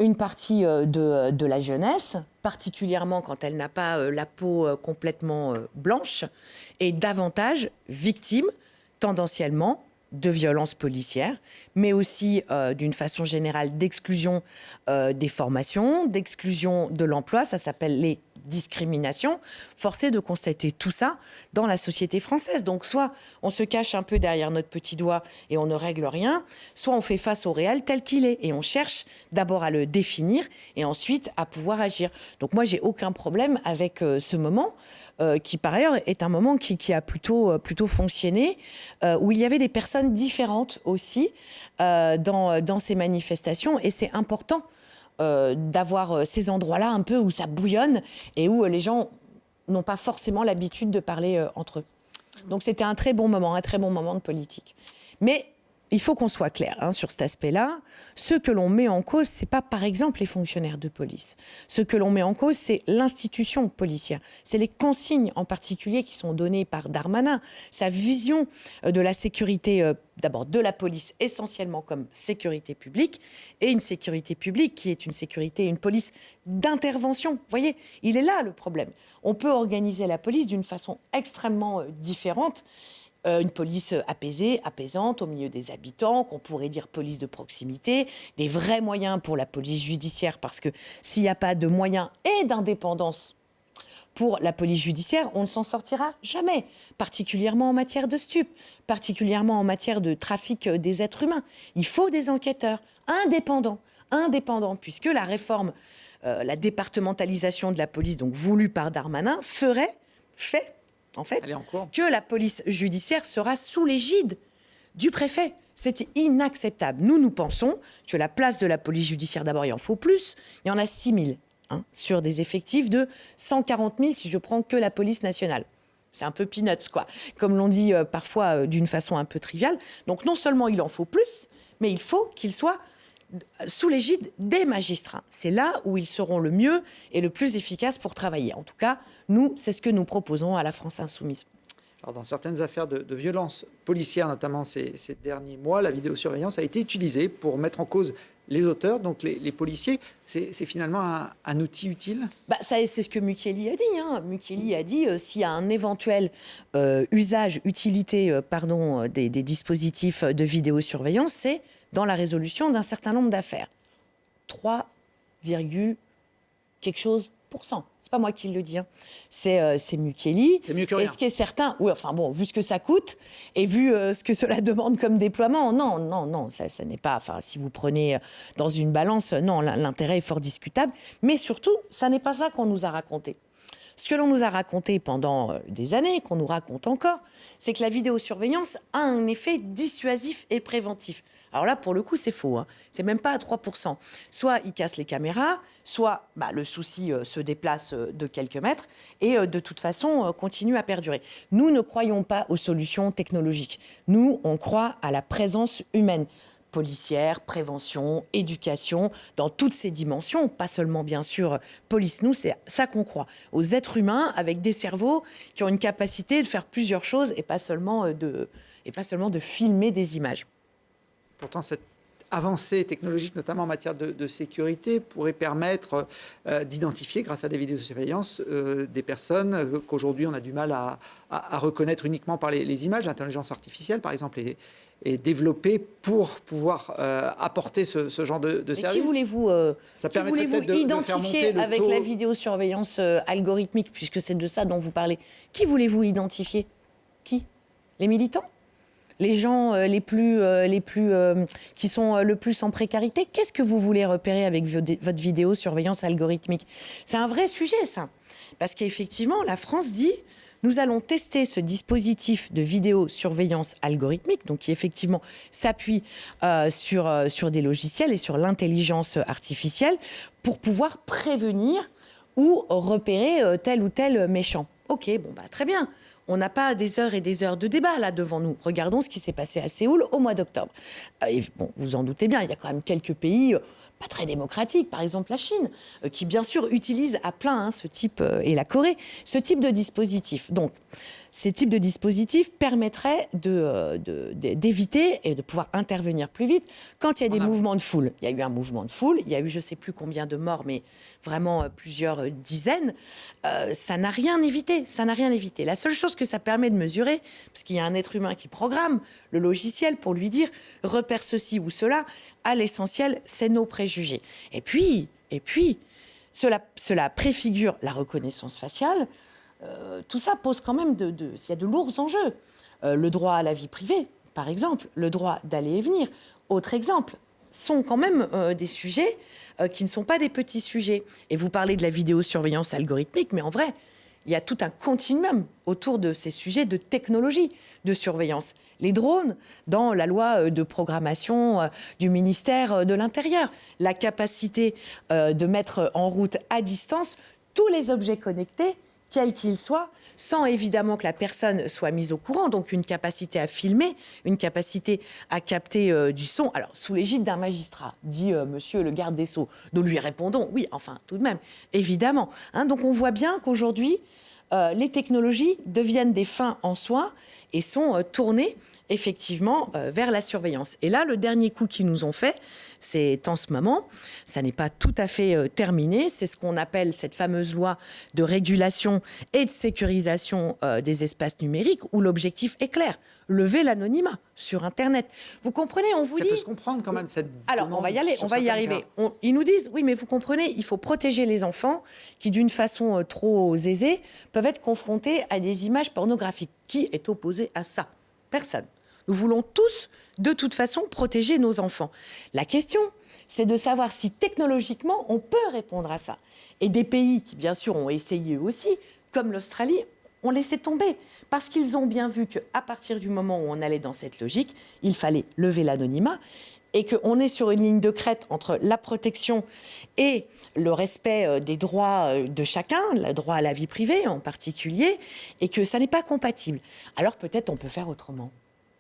une partie de la jeunesse, particulièrement quand elle n'a pas la peau complètement blanche, est davantage victime, tendanciellement, de violences policières, mais aussi d'une façon générale d'exclusion des formations, d'exclusion de l'emploi, ça s'appelle les discriminations. Force est de constater tout ça dans la société française. Donc soit on se cache un peu derrière notre petit doigt et on ne règle rien, soit on fait face au réel tel qu'il est et on cherche d'abord à le définir et ensuite à pouvoir agir. Donc moi j'ai aucun problème avec ce moment qui par ailleurs est un moment qui a plutôt fonctionné, où il y avait des personnes différentes aussi dans ces manifestations, et c'est important d'avoir ces endroits-là un peu où ça bouillonne et où les gens n'ont pas forcément l'habitude de parler entre eux. Donc c'était un très bon moment de politique. Mais il faut qu'on soit clair sur cet aspect-là. Ce que l'on met en cause, c'est pas par exemple les fonctionnaires de police. Ce que l'on met en cause, c'est l'institution policière. C'est les consignes en particulier qui sont données par Darmanin. Sa vision de la sécurité, d'abord de la police essentiellement comme sécurité publique, et une sécurité publique qui est une police d'intervention. Vous voyez, il est là le problème. On peut organiser la police d'une façon extrêmement différente. Une police apaisée, apaisante, au milieu des habitants, qu'on pourrait dire police de proximité, des vrais moyens pour la police judiciaire, parce que s'il n'y a pas de moyens et d'indépendance pour la police judiciaire, on ne s'en sortira jamais, particulièrement en matière de stupes, particulièrement en matière de trafic des êtres humains. Il faut des enquêteurs indépendants, puisque la réforme, la départementalisation de la police, donc voulue par Darmanin, fait en fait, que la police judiciaire sera sous l'égide du préfet. C'est inacceptable. Nous pensons que la place de la police judiciaire, d'abord, il en faut plus. Il y en a 6 000 sur des effectifs de 140 000 si je prends que la police nationale. C'est un peu peanuts, quoi. Comme l'on dit parfois d'une façon un peu triviale. Donc non seulement il en faut plus, mais il faut qu'il soit sous l'égide des magistrats. C'est là où ils seront le mieux et le plus efficaces pour travailler. En tout cas, nous, c'est ce que nous proposons à la France Insoumise.
Alors, dans certaines affaires de violences policières, notamment ces derniers mois, la vidéosurveillance a été utilisée pour mettre en cause les auteurs, donc les policiers. C'est finalement un outil utile?
C'est ce que Mukieli a dit. Mukieli a dit s'il y a un éventuel utilité des dispositifs de vidéosurveillance, c'est dans la résolution d'un certain nombre d'affaires. 3, quelque chose %. C'est pas moi qui le dis. C'est Mukieli.
C'est mieux que rien.
Et ce qui est certain, vu ce que ça coûte et vu ce que cela demande comme déploiement, non, ça n'est pas. Si vous prenez dans une balance, non, l'intérêt est fort discutable. Mais surtout, ça n'est pas ça qu'on nous a raconté. Ce que l'on nous a raconté pendant des années, qu'on nous raconte encore, c'est que la vidéosurveillance a un effet dissuasif et préventif. Alors là, pour le coup, c'est faux. C'est même pas à 3%. Soit ils cassent les caméras, soit le souci se déplace de quelques mètres et de toute façon continue à perdurer. Nous ne croyons pas aux solutions technologiques. Nous, on croit à la présence humaine. Policière, prévention, éducation, dans toutes ces dimensions, pas seulement bien sûr police, nous c'est ça qu'on croit, aux êtres humains avec des cerveaux qui ont une capacité de faire plusieurs choses et pas seulement de filmer des images.
Pourtant, cette avancée technologique, notamment en matière de sécurité, pourrait permettre d'identifier, grâce à des vidéosurveillances, des personnes qu'aujourd'hui on a du mal à reconnaître uniquement par les images. L'intelligence artificielle, par exemple, est développée pour pouvoir apporter ce genre de service.
Qui voulez-vous identifier avec la vidéosurveillance algorithmique, puisque c'est de ça dont vous parlez? Qui voulez-vous identifier? Qui? Les militants? les gens qui sont le plus en précarité. Qu'est-ce que vous voulez repérer avec votre vidéosurveillance algorithmique? C'est un vrai sujet, ça. Parce qu'effectivement, la France dit... Nous allons tester ce dispositif de vidéosurveillance algorithmique, donc qui effectivement s'appuie sur des logiciels et sur l'intelligence artificielle pour pouvoir prévenir ou repérer tel ou tel méchant. Ok, bon bah très bien. On n'a pas des heures et des heures de débat là devant nous. Regardons ce qui s'est passé à Séoul au mois d'octobre. Et bon, vous en doutez bien, il y a quand même quelques pays pas très démocratiques, par exemple la Chine, qui bien sûr utilise à plein ce type, et la Corée, ce type de dispositif. Donc, ces types de dispositifs permettraient d'éviter et de pouvoir intervenir plus vite quand il y a des mouvements de foule. Il y a eu un mouvement de foule, il y a eu je ne sais plus combien de morts, mais vraiment plusieurs dizaines. Ça n'a rien évité, ça n'a rien évité. La seule chose que ça permet de mesurer, parce qu'il y a un être humain qui programme le logiciel pour lui dire « repère ceci ou cela », à l'essentiel, c'est nos préjugés. Et puis cela préfigure la reconnaissance faciale. Tout ça pose quand même il y a de lourds enjeux. Le droit à la vie privée, par exemple, le droit d'aller et venir, autre exemple, sont quand même des sujets qui ne sont pas des petits sujets. Et vous parlez de la vidéosurveillance algorithmique, mais en vrai, il y a tout un continuum autour de ces sujets de technologie de surveillance. Les drones, dans la loi de programmation du ministère de l'Intérieur, la capacité de mettre en route à distance tous les objets connectés, quel qu'il soit, sans évidemment que la personne soit mise au courant, donc une capacité à filmer, une capacité à capter du son, alors sous l'égide d'un magistrat, dit monsieur le garde des Sceaux. Nous lui répondons, oui, enfin, tout de même, évidemment. Donc on voit bien qu'aujourd'hui, les technologies deviennent des fins en soi et sont tournées effectivement vers la surveillance. Et là, le dernier coup qu'ils nous ont fait, c'est en ce moment, ça n'est pas tout à fait terminé, c'est ce qu'on appelle cette fameuse loi de régulation et de sécurisation des espaces numériques, où l'objectif est clair, lever l'anonymat sur Internet. Vous comprenez, on vous dit...
Ça peut se comprendre quand même, cette
Alors, on va y aller, on va y arriver. Ils nous disent, oui, mais vous comprenez, il faut protéger les enfants qui, d'une façon trop aisée, peuvent être confrontés à des images pornographiques. Qui est opposé à ça? Personne. Nous voulons tous, de toute façon, protéger nos enfants. La question, c'est de savoir si technologiquement, on peut répondre à ça. Et des pays qui, bien sûr, ont essayé eux aussi, comme l'Australie, ont laissé tomber. Parce qu'ils ont bien vu qu'à partir du moment où on allait dans cette logique, il fallait lever l'anonymat et qu'on est sur une ligne de crête entre la protection et le respect des droits de chacun, le droit à la vie privée en particulier, et que ça n'est pas compatible. Alors peut-être on peut faire autrement.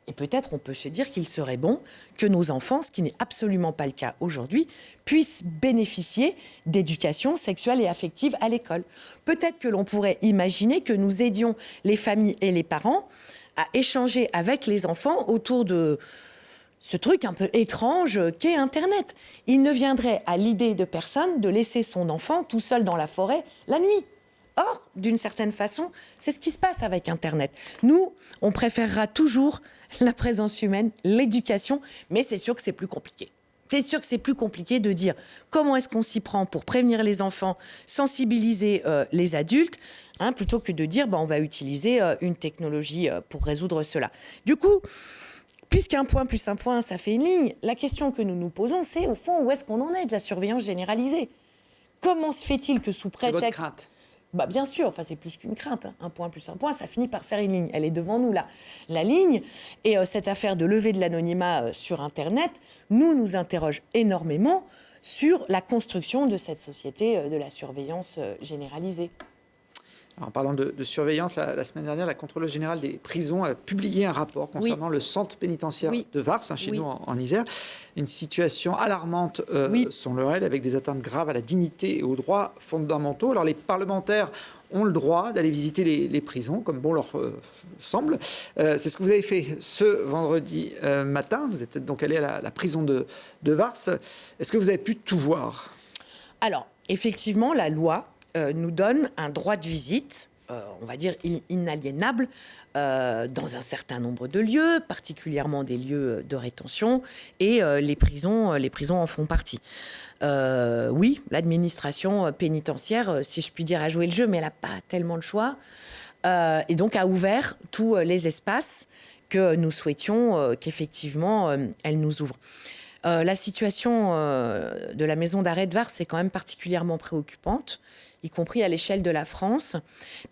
Et peut-être on peut se dire qu'il serait bon que nos enfants, ce qui n'est absolument pas le cas aujourd'hui, puissent bénéficier d'éducation sexuelle et affective à l'école. Peut-être que l'on pourrait imaginer que nous aidions les familles et les parents à échanger avec les enfants autour de ce truc un peu étrange qu'est Internet. Il ne viendrait à l'idée de personne de laisser son enfant tout seul dans la forêt la nuit. Or, d'une certaine façon, c'est ce qui se passe avec Internet. Nous, on préférera toujours la présence humaine, l'éducation, mais c'est sûr que c'est plus compliqué. C'est sûr que c'est plus compliqué de dire comment est-ce qu'on s'y prend pour prévenir les enfants, sensibiliser les adultes, plutôt que de dire on va utiliser une technologie pour résoudre cela. Du coup, puisqu'un point plus un point, ça fait une ligne, la question que nous nous posons, c'est au fond, où est-ce qu'on en est de la surveillance généralisée? Comment se fait-il que sous prétexte...
C'est votre crainte.
Bien sûr, un point plus un point, ça finit par faire une ligne. Elle est devant nous, là, la ligne. Et cette affaire de lever de l'anonymat sur Internet nous interroge énormément sur la construction de cette société de la surveillance généralisée.
Alors, en parlant de surveillance, la semaine dernière, la Contrôleuse générale des prisons a publié un rapport concernant le centre pénitentiaire de Vars, chez nous en Isère. Une situation alarmante, selon elle, avec des atteintes graves à la dignité et aux droits fondamentaux. Alors les parlementaires ont le droit d'aller visiter les prisons, comme bon leur semble. C'est ce que vous avez fait ce vendredi matin. Vous êtes donc allé à la prison de Vars. Est-ce que vous avez pu tout voir?
Alors, effectivement, la loi nous donne un droit de visite, on va dire inaliénable, dans un certain nombre de lieux, particulièrement des lieux de rétention, et les prisons en font partie. Oui, l'administration pénitentiaire, si je puis dire, a joué le jeu, mais elle n'a pas tellement le choix, et donc a ouvert tous les espaces que nous souhaitions qu'effectivement, elle nous ouvre. La situation de la maison d'arrêt de Vars est quand même particulièrement préoccupante, y compris à l'échelle de la France,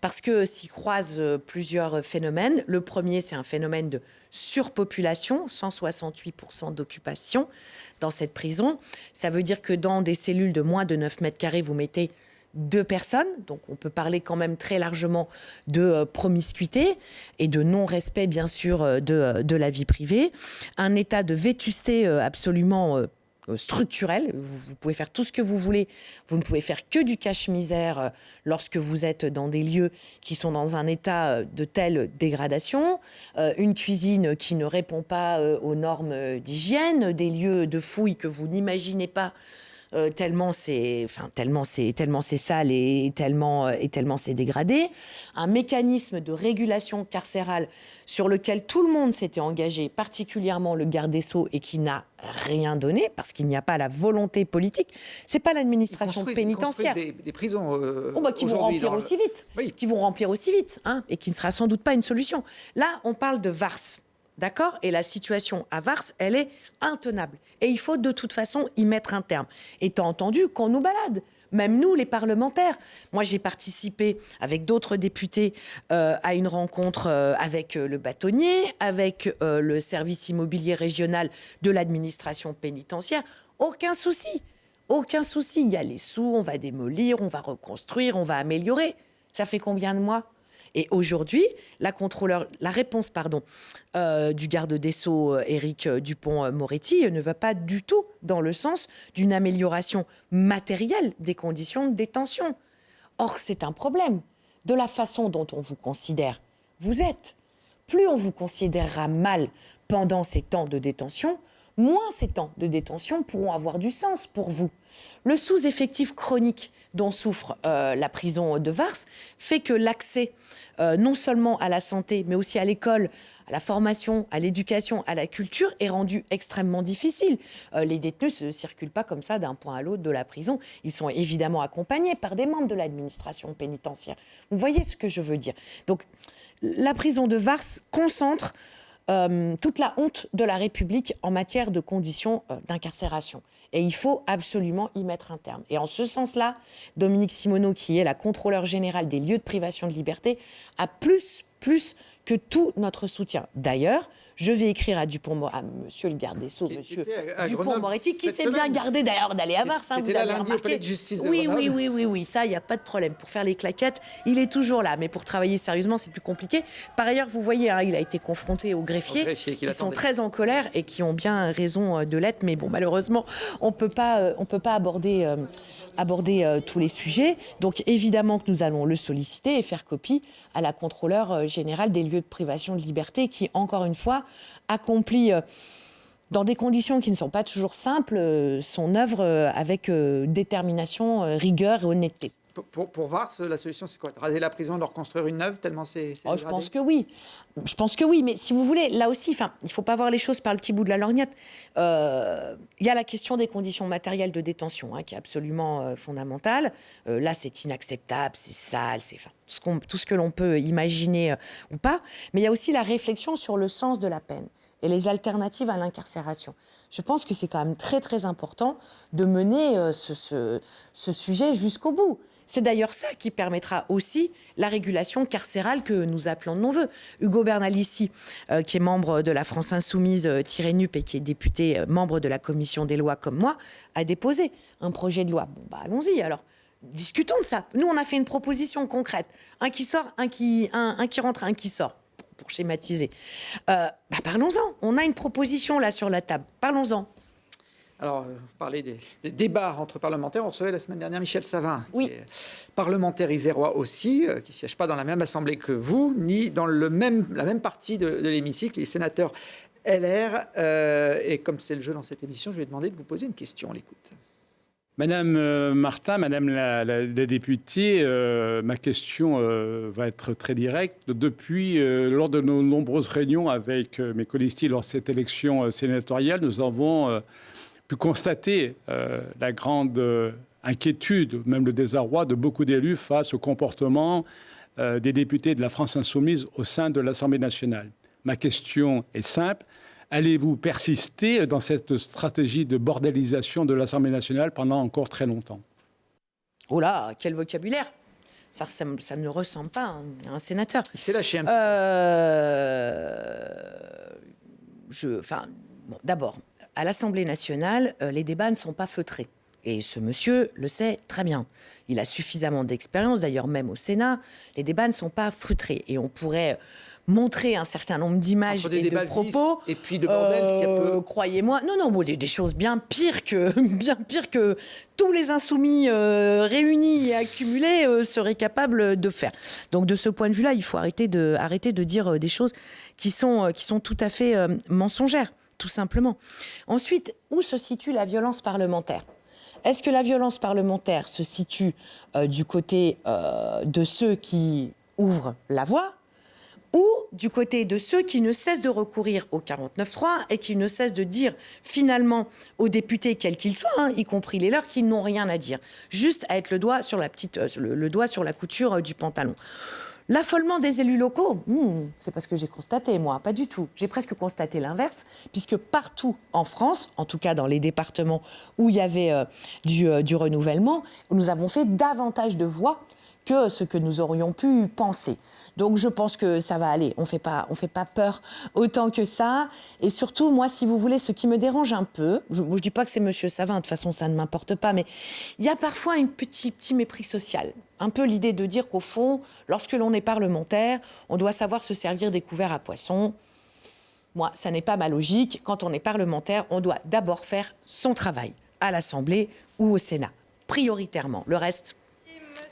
parce que s'y croisent plusieurs phénomènes. Le premier, c'est un phénomène de surpopulation, 168% d'occupation dans cette prison. Ça veut dire que dans des cellules de moins de 9 mètres carrés, vous mettez 2 personnes, donc on peut parler quand même très largement de promiscuité et de non-respect, bien sûr, de la vie privée. Un état de vétusté absolument structurel. Vous pouvez faire tout ce que vous voulez. Vous ne pouvez faire que du cache-misère lorsque vous êtes dans des lieux qui sont dans un état de telle dégradation. Une cuisine qui ne répond pas aux normes d'hygiène, des lieux de fouille que vous n'imaginez pas tellement c'est sale et tellement c'est dégradé. Un mécanisme de régulation carcérale sur lequel tout le monde s'était engagé, particulièrement le garde des Sceaux, et qui n'a rien donné parce qu'il n'y a pas la volonté politique. C'est pas l'administration pénitentiaire.
Des prisons
qui vont remplir aussi vite, qui vont remplir aussi vite, et qui ne sera sans doute pas une solution. Là, on parle de Vars. D'accord ? Et la situation à Vars, elle est intenable. Et il faut de toute façon y mettre un terme. Étant entendu qu'on nous balade, même nous, les parlementaires. Moi, j'ai participé avec d'autres députés à une rencontre avec le bâtonnier, avec le service immobilier régional de l'administration pénitentiaire. Aucun souci. Aucun souci. Il y a les sous, on va démolir, on va reconstruire, on va améliorer. Ça fait combien de mois ? Et aujourd'hui, la réponse du garde des Sceaux, Éric Dupond-Moretti, ne va pas du tout dans le sens d'une amélioration matérielle des conditions de détention. Or, c'est un problème. De la façon dont on vous considère, vous êtes. Plus on vous considérera mal pendant ces temps de détention, moins ces temps de détention pourront avoir du sens pour vous. Le sous-effectif chronique dont souffre la prison de Vars fait que l'accès non seulement à la santé, mais aussi à l'école, à la formation, à l'éducation, à la culture est rendu extrêmement difficile. Les détenus ne circulent pas comme ça d'un point à l'autre de la prison. Ils sont évidemment accompagnés par des membres de l'administration pénitentiaire. Vous voyez ce que je veux dire. Donc, la prison de Vars concentre toute la honte de la République en matière de conditions d'incarcération. Et il faut absolument y mettre un terme. Et en ce sens-là, Dominique Simonnot, qui est la contrôleure générale des lieux de privation de liberté, a plus que tout notre soutien. D'ailleurs, je vais écrire à monsieur le garde des Sceaux, monsieur Dupond-Moretti, qui s'est bien gardé d'ailleurs d'aller à Vars.
Vous avez lundi au palais de justice de
Grenoble. Oui, ça, il n'y a pas de problème. Pour faire les claquettes, il est toujours là. Mais pour travailler sérieusement, c'est plus compliqué. Par ailleurs, vous voyez, il a été confronté aux greffiers qui sont très en colère et qui ont bien raison de l'être. Mais bon, malheureusement, on peut pas aborder tous les sujets. Donc, évidemment que nous allons le solliciter et faire copie à la contrôleure générale des lieux de privation de liberté qui, encore une fois, accomplit dans des conditions qui ne sont pas toujours simples son œuvre avec détermination, rigueur et honnêteté.
Pour Vars, la solution, c'est quoi ? De raser la prison, de reconstruire une neuve, tellement c'est
je pense que oui. Je pense que oui, mais si vous voulez, là aussi, il ne faut pas voir les choses par le petit bout de la lorgnette. Il y a la question des conditions matérielles de détention, qui est absolument fondamentale. Là, c'est inacceptable, c'est sale, c'est tout ce que l'on peut imaginer ou pas. Mais il y a aussi la réflexion sur le sens de la peine et les alternatives à l'incarcération. Je pense que c'est quand même très, très important de mener ce sujet jusqu'au bout. C'est d'ailleurs ça qui permettra aussi la régulation carcérale que nous appelons de nos voeux. Ugo Bernalici, qui est membre de la France Insoumise -NUP et qui est député, membre de la commission des lois comme moi, a déposé un projet de loi. Allons-y alors. Discutons de ça. Nous, on a fait une proposition concrète. Un qui sort, un qui rentre, un qui sort, pour schématiser. Parlons-en. On a une proposition là sur la table. Parlons-en.
Alors, vous parlez des débats entre parlementaires. On recevait la semaine dernière Michel Savin,
oui,
qui est parlementaire isérois aussi, qui ne siège pas dans la même assemblée que vous, ni dans la même partie de l'hémicycle, les sénateurs LR. Et comme c'est le jeu dans cette émission, je vais demander de vous poser une question. On l'écoute.
Madame Martin, Madame la députée, ma question va être très directe. Depuis, lors de nos nombreuses réunions avec mes collègues lors de cette élection sénatoriale, nous avons pu constater la grande inquiétude, même le désarroi de beaucoup d'élus face au comportement des députés de la France Insoumise au sein de l'Assemblée nationale. Ma question est simple. Allez-vous persister dans cette stratégie de bordélisation de l'Assemblée nationale pendant encore très longtemps?
Oh là, quel vocabulaire! Ça ne ressemble pas à un sénateur.
Il s'est lâché un petit peu.
D'abord, à l'Assemblée nationale, les débats ne sont pas feutrés. Et ce monsieur le sait très bien. Il a suffisamment d'expérience, d'ailleurs même au Sénat. Les débats ne sont pas feutrés. Et on pourrait montrer un certain nombre d'images et de propos.
Et puis de bordel, s'il y a peu...
Croyez-moi, non, des choses bien pires que tous les insoumis réunis et accumulés seraient capables de faire. Donc de ce point de vue-là, il faut arrêter de dire des choses qui sont tout à fait mensongères, tout simplement. Ensuite, où se situe la violence parlementaire ? Est-ce que la violence parlementaire se situe du côté de ceux qui ouvrent la voie ou du côté de ceux qui ne cessent de recourir au 49.3 et qui ne cessent de dire finalement aux députés, quels qu'ils soient, y compris les leurs, qu'ils n'ont rien à dire, juste à être le doigt sur la couture du pantalon. L'affolement des élus locaux, c'est pas ce que j'ai constaté, moi, pas du tout. J'ai presque constaté l'inverse, puisque partout en France, en tout cas dans les départements où il y avait du renouvellement, nous avons fait davantage de voix que ce que nous aurions pu penser. Donc je pense que ça va aller, on fait pas peur autant que ça. Et surtout, moi, si vous voulez, ce qui me dérange un peu, je ne dis pas que c'est Monsieur Savin, de toute façon ça ne m'importe pas, mais il y a parfois un petit mépris social. Un peu l'idée de dire qu'au fond, lorsque l'on est parlementaire, on doit savoir se servir des couverts à poissons. Moi, ça n'est pas ma logique. Quand on est parlementaire, on doit d'abord faire son travail à l'Assemblée ou au Sénat, prioritairement. Le reste...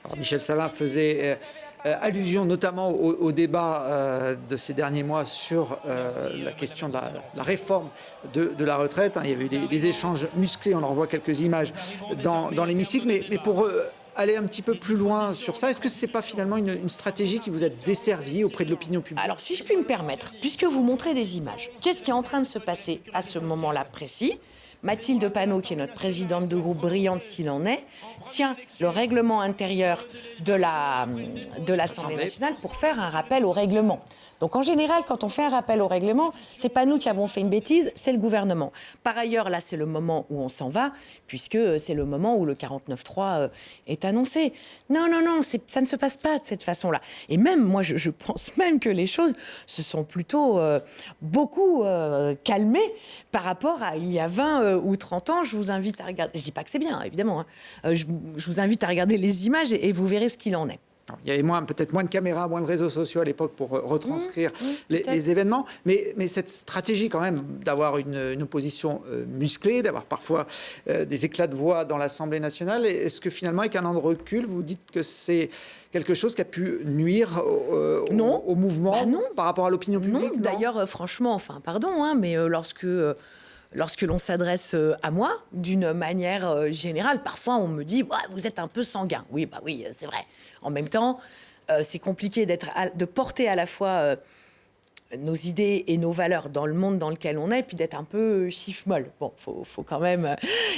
Alors, Michel Savin faisait allusion notamment au débat de ces derniers mois sur la question de la réforme de la retraite. Il y avait eu des échanges musclés, on en revoit quelques images dans l'hémicycle. Mais pour aller un petit peu plus loin sur ça, est-ce que ce n'est pas finalement une stratégie qui vous a desservi auprès de l'opinion publique?
Alors, si je puis me permettre, puisque vous montrez des images, qu'est-ce qui est en train de se passer à ce moment-là précis ? Mathilde Panot, qui est notre présidente de groupe, brillante s'il en est, tient le règlement intérieur de l'Assemblée nationale pour faire un rappel au règlement. Donc en général, quand on fait un rappel au règlement, c'est pas nous qui avons fait une bêtise, c'est le gouvernement. Par ailleurs, là, c'est le moment où on s'en va, puisque c'est le moment où le 49.3 est annoncé. Non, ça ne se passe pas de cette façon-là. Et même, moi, je pense même que les choses se sont plutôt beaucoup calmées par rapport à il y a 20 ou 30 ans. Je vous invite à regarder, je dis pas que c'est bien, évidemment, je vous invite à regarder les images et vous verrez ce qu'il en est.
Il y avait peut-être moins de caméras, moins de réseaux sociaux à l'époque pour retranscrire les événements. Mais cette stratégie quand même d'avoir une opposition musclée, d'avoir parfois des éclats de voix dans l'Assemblée nationale, est-ce que finalement, avec un an de recul, vous dites que c'est quelque chose qui a pu nuire au mouvement par rapport à l'opinion publique?
Non, d'ailleurs, franchement, mais lorsque l'on s'adresse à moi, d'une manière générale, parfois on me dit « vous êtes un peu sanguin ». Oui, c'est vrai. En même temps, c'est compliqué de porter à la fois nos idées et nos valeurs dans le monde dans lequel on est, puis d'être un peu chiffre-molle. Bon,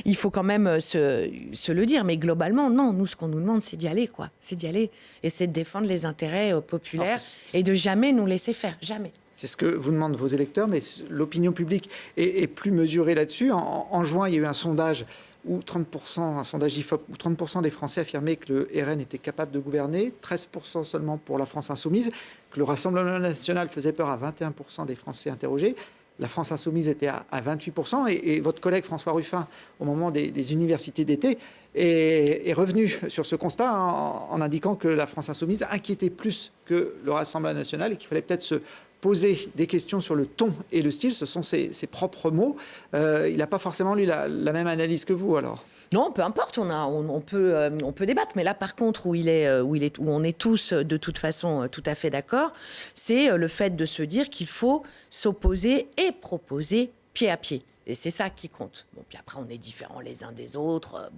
il faut quand même se le dire. Mais globalement, non, nous, ce qu'on nous demande, c'est d'y aller, quoi. C'est d'y aller et c'est de défendre les intérêts populaires et de jamais nous laisser faire. Jamais.
C'est ce que vous demandent vos électeurs, mais l'opinion publique est plus mesurée là-dessus. En juin, il y a eu un sondage où 30%, un sondage IFOP, où 30% des Français affirmaient que le RN était capable de gouverner, 13% seulement pour la France insoumise, que le Rassemblement national faisait peur à 21% des Français interrogés. La France insoumise était à 28%, et votre collègue François Ruffin, au moment des universités d'été, est revenu sur ce constat en indiquant que la France insoumise inquiétait plus que le Rassemblement national et qu'il fallait peut-être se poser des questions sur le ton et le style. Ce sont ses propres mots. Il n'a pas forcément lu la même analyse que vous, alors?
Non, peu importe, on peut débattre. Mais là, par contre, où on est tous, de toute façon, tout à fait d'accord, c'est le fait de se dire qu'il faut s'opposer et proposer pied à pied. Et c'est ça qui compte. Bon, puis après, on est différents les uns des autres.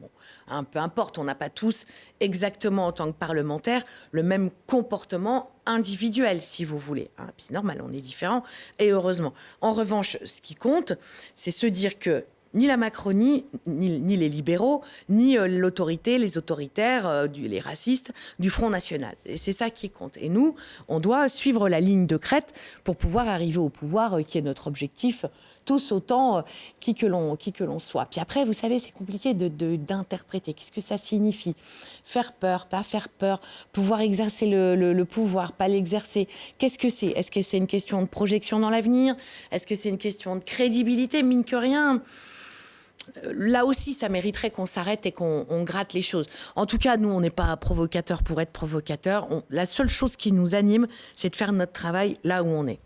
Peu importe, on n'a pas tous exactement, en tant que parlementaires, le même comportement individuel, si vous voulez. Puis c'est normal, on est différents, et heureusement. En revanche, ce qui compte, c'est se dire que ni la Macronie, ni les libéraux, ni l'autorité, les autoritaires, les racistes du Front National. Et c'est ça qui compte. Et nous, on doit suivre la ligne de crête pour pouvoir arriver au pouvoir, qui est notre objectif, tous autant qui que l'on soit. Puis après, vous savez, c'est compliqué d'interpréter. Qu'est-ce que ça signifie ? Faire peur, pas faire peur, pouvoir exercer le pouvoir, pas l'exercer. Qu'est-ce que c'est ? Est-ce que c'est une question de projection dans l'avenir ? Est-ce que c'est une question de crédibilité ? Mine que rien, là aussi, ça mériterait qu'on s'arrête et qu'on gratte les choses. En tout cas, nous, on n'est pas provocateurs pour être provocateurs. La seule chose qui nous anime, c'est de faire notre travail là où on est.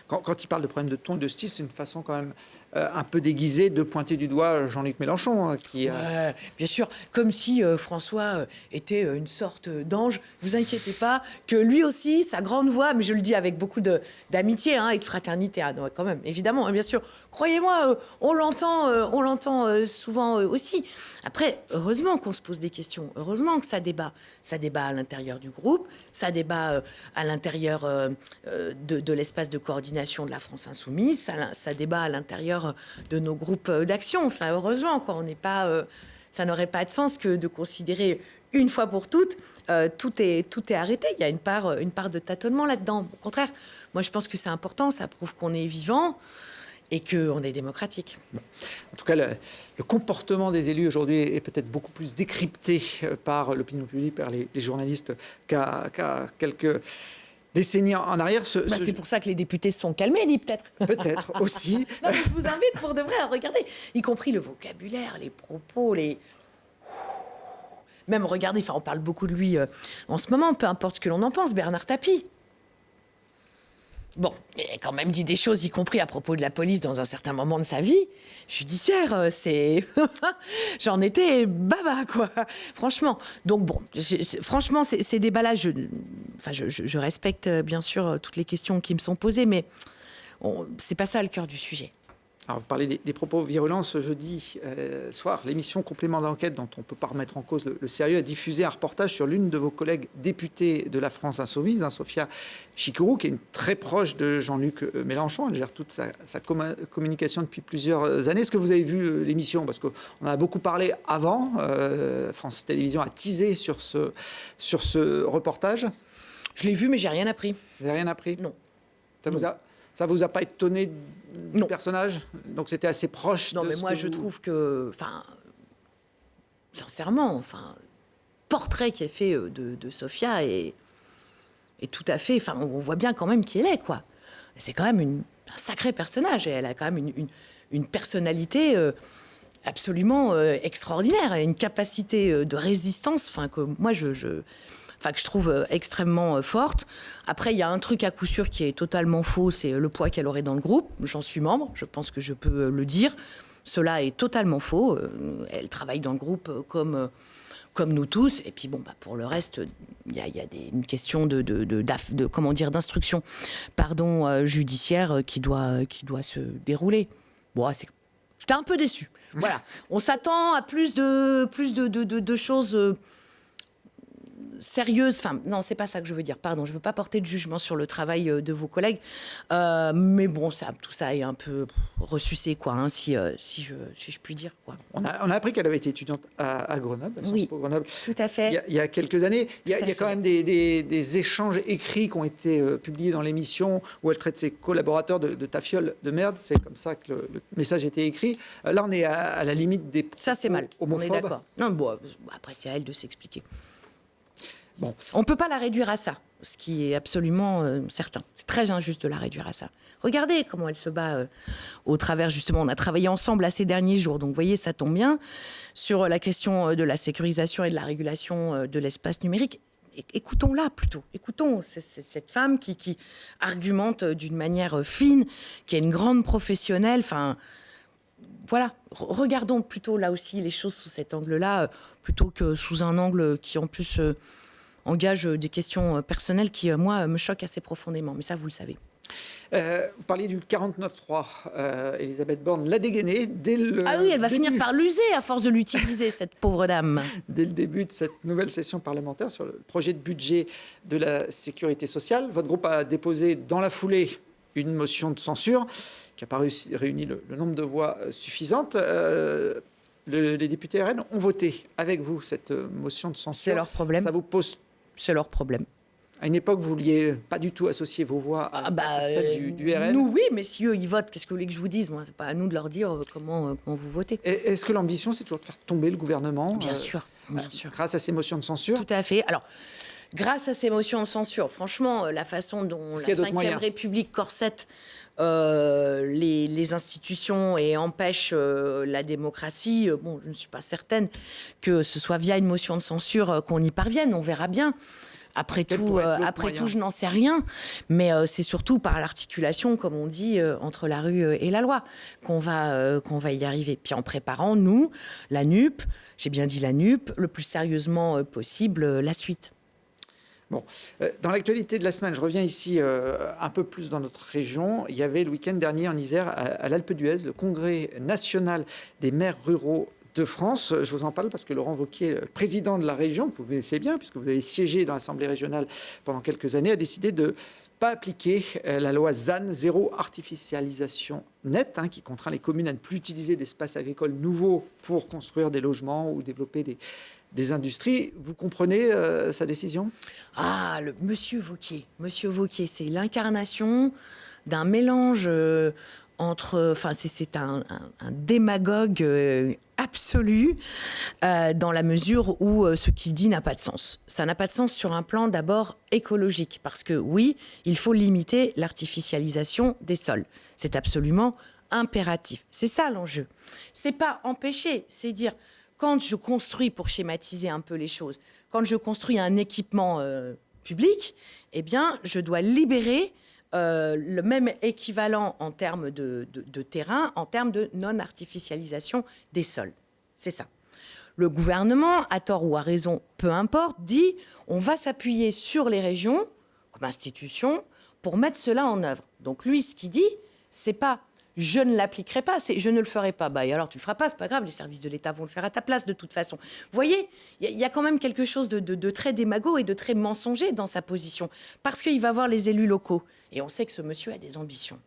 Quand il parle de problème de ton et de style, c'est une façon quand même un peu déguisée de pointer du doigt Jean-Luc Mélenchon.
Ouais, bien sûr, comme si François était une sorte d'ange. Vous inquiétez pas, que lui aussi, sa grande voix, mais je le dis avec beaucoup d'amitié et de fraternité, quand même, évidemment, bien sûr. Croyez-moi, on l'entend souvent aussi. Après, heureusement qu'on se pose des questions, heureusement que ça débat. Ça débat à l'intérieur du groupe, ça débat à l'intérieur de l'espace de coordination de la France Insoumise, ça débat à l'intérieur de nos groupes d'action. Enfin, heureusement, quoi. On n'est pas, ça n'aurait pas de sens que de considérer une fois pour toutes tout est arrêté. Il y a une part de tâtonnement là-dedans. Au contraire, moi, je pense que c'est important. Ça prouve qu'on est vivant et qu'on est démocratique.
Bon. En tout cas, le comportement des élus aujourd'hui est peut-être beaucoup plus décrypté par l'opinion publique, par les journalistes qu'à quelques décennies en arrière.
C'est pour ça que les députés se sont calmés, dit peut-être.
Peut-être aussi.
Non, mais je vous invite pour de vrai à regarder, y compris le vocabulaire, les propos, même regardez, enfin on parle beaucoup de lui en ce moment, peu importe ce que l'on en pense, Bernard Tapie. Bon, il a quand même dit des choses, y compris à propos de la police dans un certain moment de sa vie judiciaire. C'est j'en étais baba, quoi. Franchement. Donc bon, franchement, ces débats-là, je respecte bien sûr toutes les questions qui me sont posées, mais c'est pas ça le cœur du sujet.
Alors, vous parlez des propos virulents. Ce jeudi soir, l'émission Complément d'enquête, dont on ne peut pas remettre en cause le sérieux, a diffusé un reportage sur l'une de vos collègues députées de la France Insoumise, Sophia Chikirou, qui est une très proche de Jean-Luc Mélenchon. Elle gère toute sa communication depuis plusieurs années. Est-ce que vous avez vu l'émission ? Parce qu'on en a beaucoup parlé avant. France Télévisions a teasé sur ce reportage.
Je l'ai vu, mais j'ai rien appris.
Vous n'avez rien appris ?
Non.
Ça vous a pas étonné du
Non.
personnage ? Donc c'était assez proche
non,
de
mais moi je trouve que, sincèrement, le portrait qui est fait de Sophia est tout à fait, on voit bien quand même qui elle est, quoi. C'est quand même un sacré personnage et elle a quand même une personnalité absolument extraordinaire et une capacité de résistance, que moi que je trouve extrêmement forte. Après, il y a un truc à coup sûr qui est totalement faux, c'est le poids qu'elle aurait dans le groupe. J'en suis membre, je pense que je peux le dire. Cela est totalement faux. Elle travaille dans le groupe comme nous tous. Et puis, pour le reste, il y a une question d'instruction judiciaire qui doit se dérouler. Bon, j'étais un peu déçue. Voilà. On s'attend à plus de choses... sérieuse, non, c'est pas ça que je veux dire, pardon, je veux pas porter de jugement sur le travail de vos collègues, mais bon, tout ça est un peu ressucé, quoi, si je puis dire, quoi.
On a appris qu'elle avait été étudiante à Grenoble, à Sciences Po Grenoble.
Tout à fait.
Il y a quelques années. Il y a quand même des échanges écrits qui ont été publiés dans l'émission où elle traite ses collaborateurs de tafiole de merde. C'est comme ça que le message a été écrit. Là, on est à la limite des
ça, c'est mal.
homophobes.
On est d'accord. Non, après, c'est à elle de s'expliquer. Bon. On ne peut pas la réduire à ça, ce qui est absolument certain. C'est très injuste de la réduire à ça. Regardez comment elle se bat au travers, justement, on a travaillé ensemble ces derniers jours, donc vous voyez, ça tombe bien, sur la question de la sécurisation et de la régulation de l'espace numérique. Écoutons-la plutôt. Écoutons cette femme qui argumente d'une manière fine, qui est une grande professionnelle, voilà, regardons plutôt là aussi les choses sous cet angle-là, plutôt que sous un angle qui en plus... engage des questions personnelles qui, moi, me choquent assez profondément. Mais ça, vous le savez.
Vous parliez du 49.3. Elisabeth Borne l'a dégainé dès le
Ah oui, elle va finir par l'user à force de l'utiliser, cette pauvre dame.
Dès le début de cette nouvelle session parlementaire sur le projet de budget de la sécurité sociale. Votre groupe a déposé dans la foulée une motion de censure qui n'a pas réuni le nombre de voix suffisantes. Les députés RN ont voté avec vous cette motion de censure.
C'est leur problème.
Ça vous pose...
C'est leur problème.
À une époque, vous ne vouliez pas du tout associer vos voix à celles du RN.
Nous, oui, mais si eux, ils votent, qu'est-ce que vous voulez que je vous dise? Moi, c'est pas à nous de leur dire comment vous votez.
Est-ce que l'ambition, c'est toujours de faire tomber le gouvernement?
Bien sûr, bien sûr.
Grâce à ces motions de censure?
Tout à fait. Alors, grâce à ces motions de censure, franchement, la façon dont la Ve République corsette les institutions et empêche la démocratie, bon, je ne suis pas certaine que ce soit via une motion de censure qu'on y parvienne. On verra bien. Après tout, je n'en sais rien, mais c'est surtout par l'articulation, comme on dit, entre la rue et la loi qu'on va y arriver. Puis en préparant, nous, la NUP, j'ai bien dit la NUP, le plus sérieusement possible, la suite.
Bon, dans l'actualité de la semaine, je reviens ici un peu plus dans notre région. Il y avait le week-end dernier en Isère, à l'Alpe d'Huez, le congrès national des maires ruraux de France. Je vous en parle parce que Laurent Wauquiez, le président de la région, vous connaissez bien, puisque vous avez siégé dans l'Assemblée régionale pendant quelques années, a décidé de ne pas appliquer la loi ZAN, zéro artificialisation nette, qui contraint les communes à ne plus utiliser d'espaces agricoles nouveaux pour construire des logements ou développer des industries. Vous comprenez sa décision?
Monsieur Wauquiez, c'est l'incarnation d'un mélange c'est un démagogue absolu dans la mesure où ce qu'il dit n'a pas de sens. Ça n'a pas de sens sur un plan d'abord écologique, parce que oui, il faut limiter l'artificialisation des sols. C'est absolument impératif. C'est ça l'enjeu. C'est pas empêcher, c'est dire quand je construis, pour schématiser un peu les choses, quand je construis un équipement public, eh bien, je dois libérer le même équivalent en termes de terrain, en termes de non-artificialisation des sols. C'est ça. Le gouvernement, à tort ou à raison, peu importe, dit on va s'appuyer sur les régions comme institution pour mettre cela en œuvre. Donc lui, ce qu'il dit, c'est pas je ne l'appliquerai pas, c'est je ne le ferai pas. Et alors tu le feras pas, c'est pas grave, les services de l'État vont le faire à ta place de toute façon. Vous voyez, il y a quand même quelque chose de très démago et de très mensonger dans sa position, parce qu'il va voir les élus locaux. Et on sait que ce monsieur a des ambitions.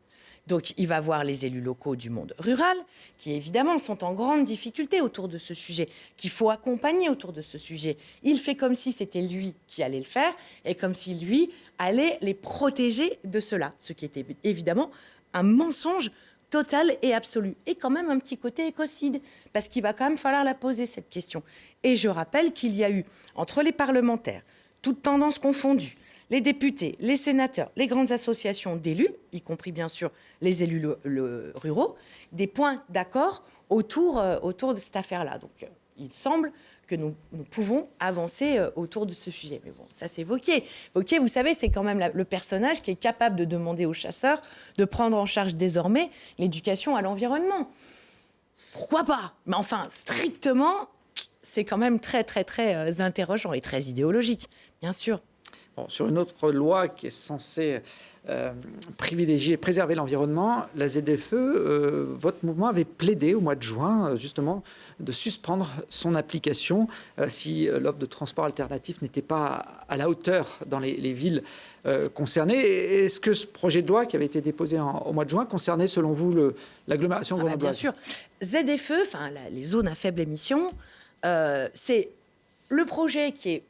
Donc il va voir les élus locaux du monde rural, qui évidemment sont en grande difficulté autour de ce sujet, qu'il faut accompagner autour de ce sujet. Il fait comme si c'était lui qui allait le faire, et comme si lui allait les protéger de cela, ce qui était évidemment un mensonge total et absolu. Et quand même un petit côté écocide, parce qu'il va quand même falloir la poser, cette question. Et je rappelle qu'il y a eu, entre les parlementaires, toutes tendances confondues, les députés, les sénateurs, les grandes associations d'élus, y compris bien sûr les élus ruraux, des points d'accord autour de cette affaire-là. Donc il semble que nous pouvons avancer autour de ce sujet. Mais bon, ça c'est Wauquiez. Wauquiez, vous savez, c'est quand même le personnage qui est capable de demander aux chasseurs de prendre en charge désormais l'éducation à l'environnement. Pourquoi pas? Mais enfin, strictement, c'est quand même très, très, très interrogeant et très idéologique, bien sûr.
Bon, sur une autre loi qui est censée privilégier, préserver l'environnement, la ZFE, votre mouvement avait plaidé au mois de juin, justement, de suspendre son application si l'offre de transport alternatif n'était pas à la hauteur dans les villes concernées. Est-ce que ce projet de loi qui avait été déposé au mois de juin concernait, selon vous, l'agglomération grenobloise?
Bien sûr. ZFE, les zones à faible émission, c'est le projet qui est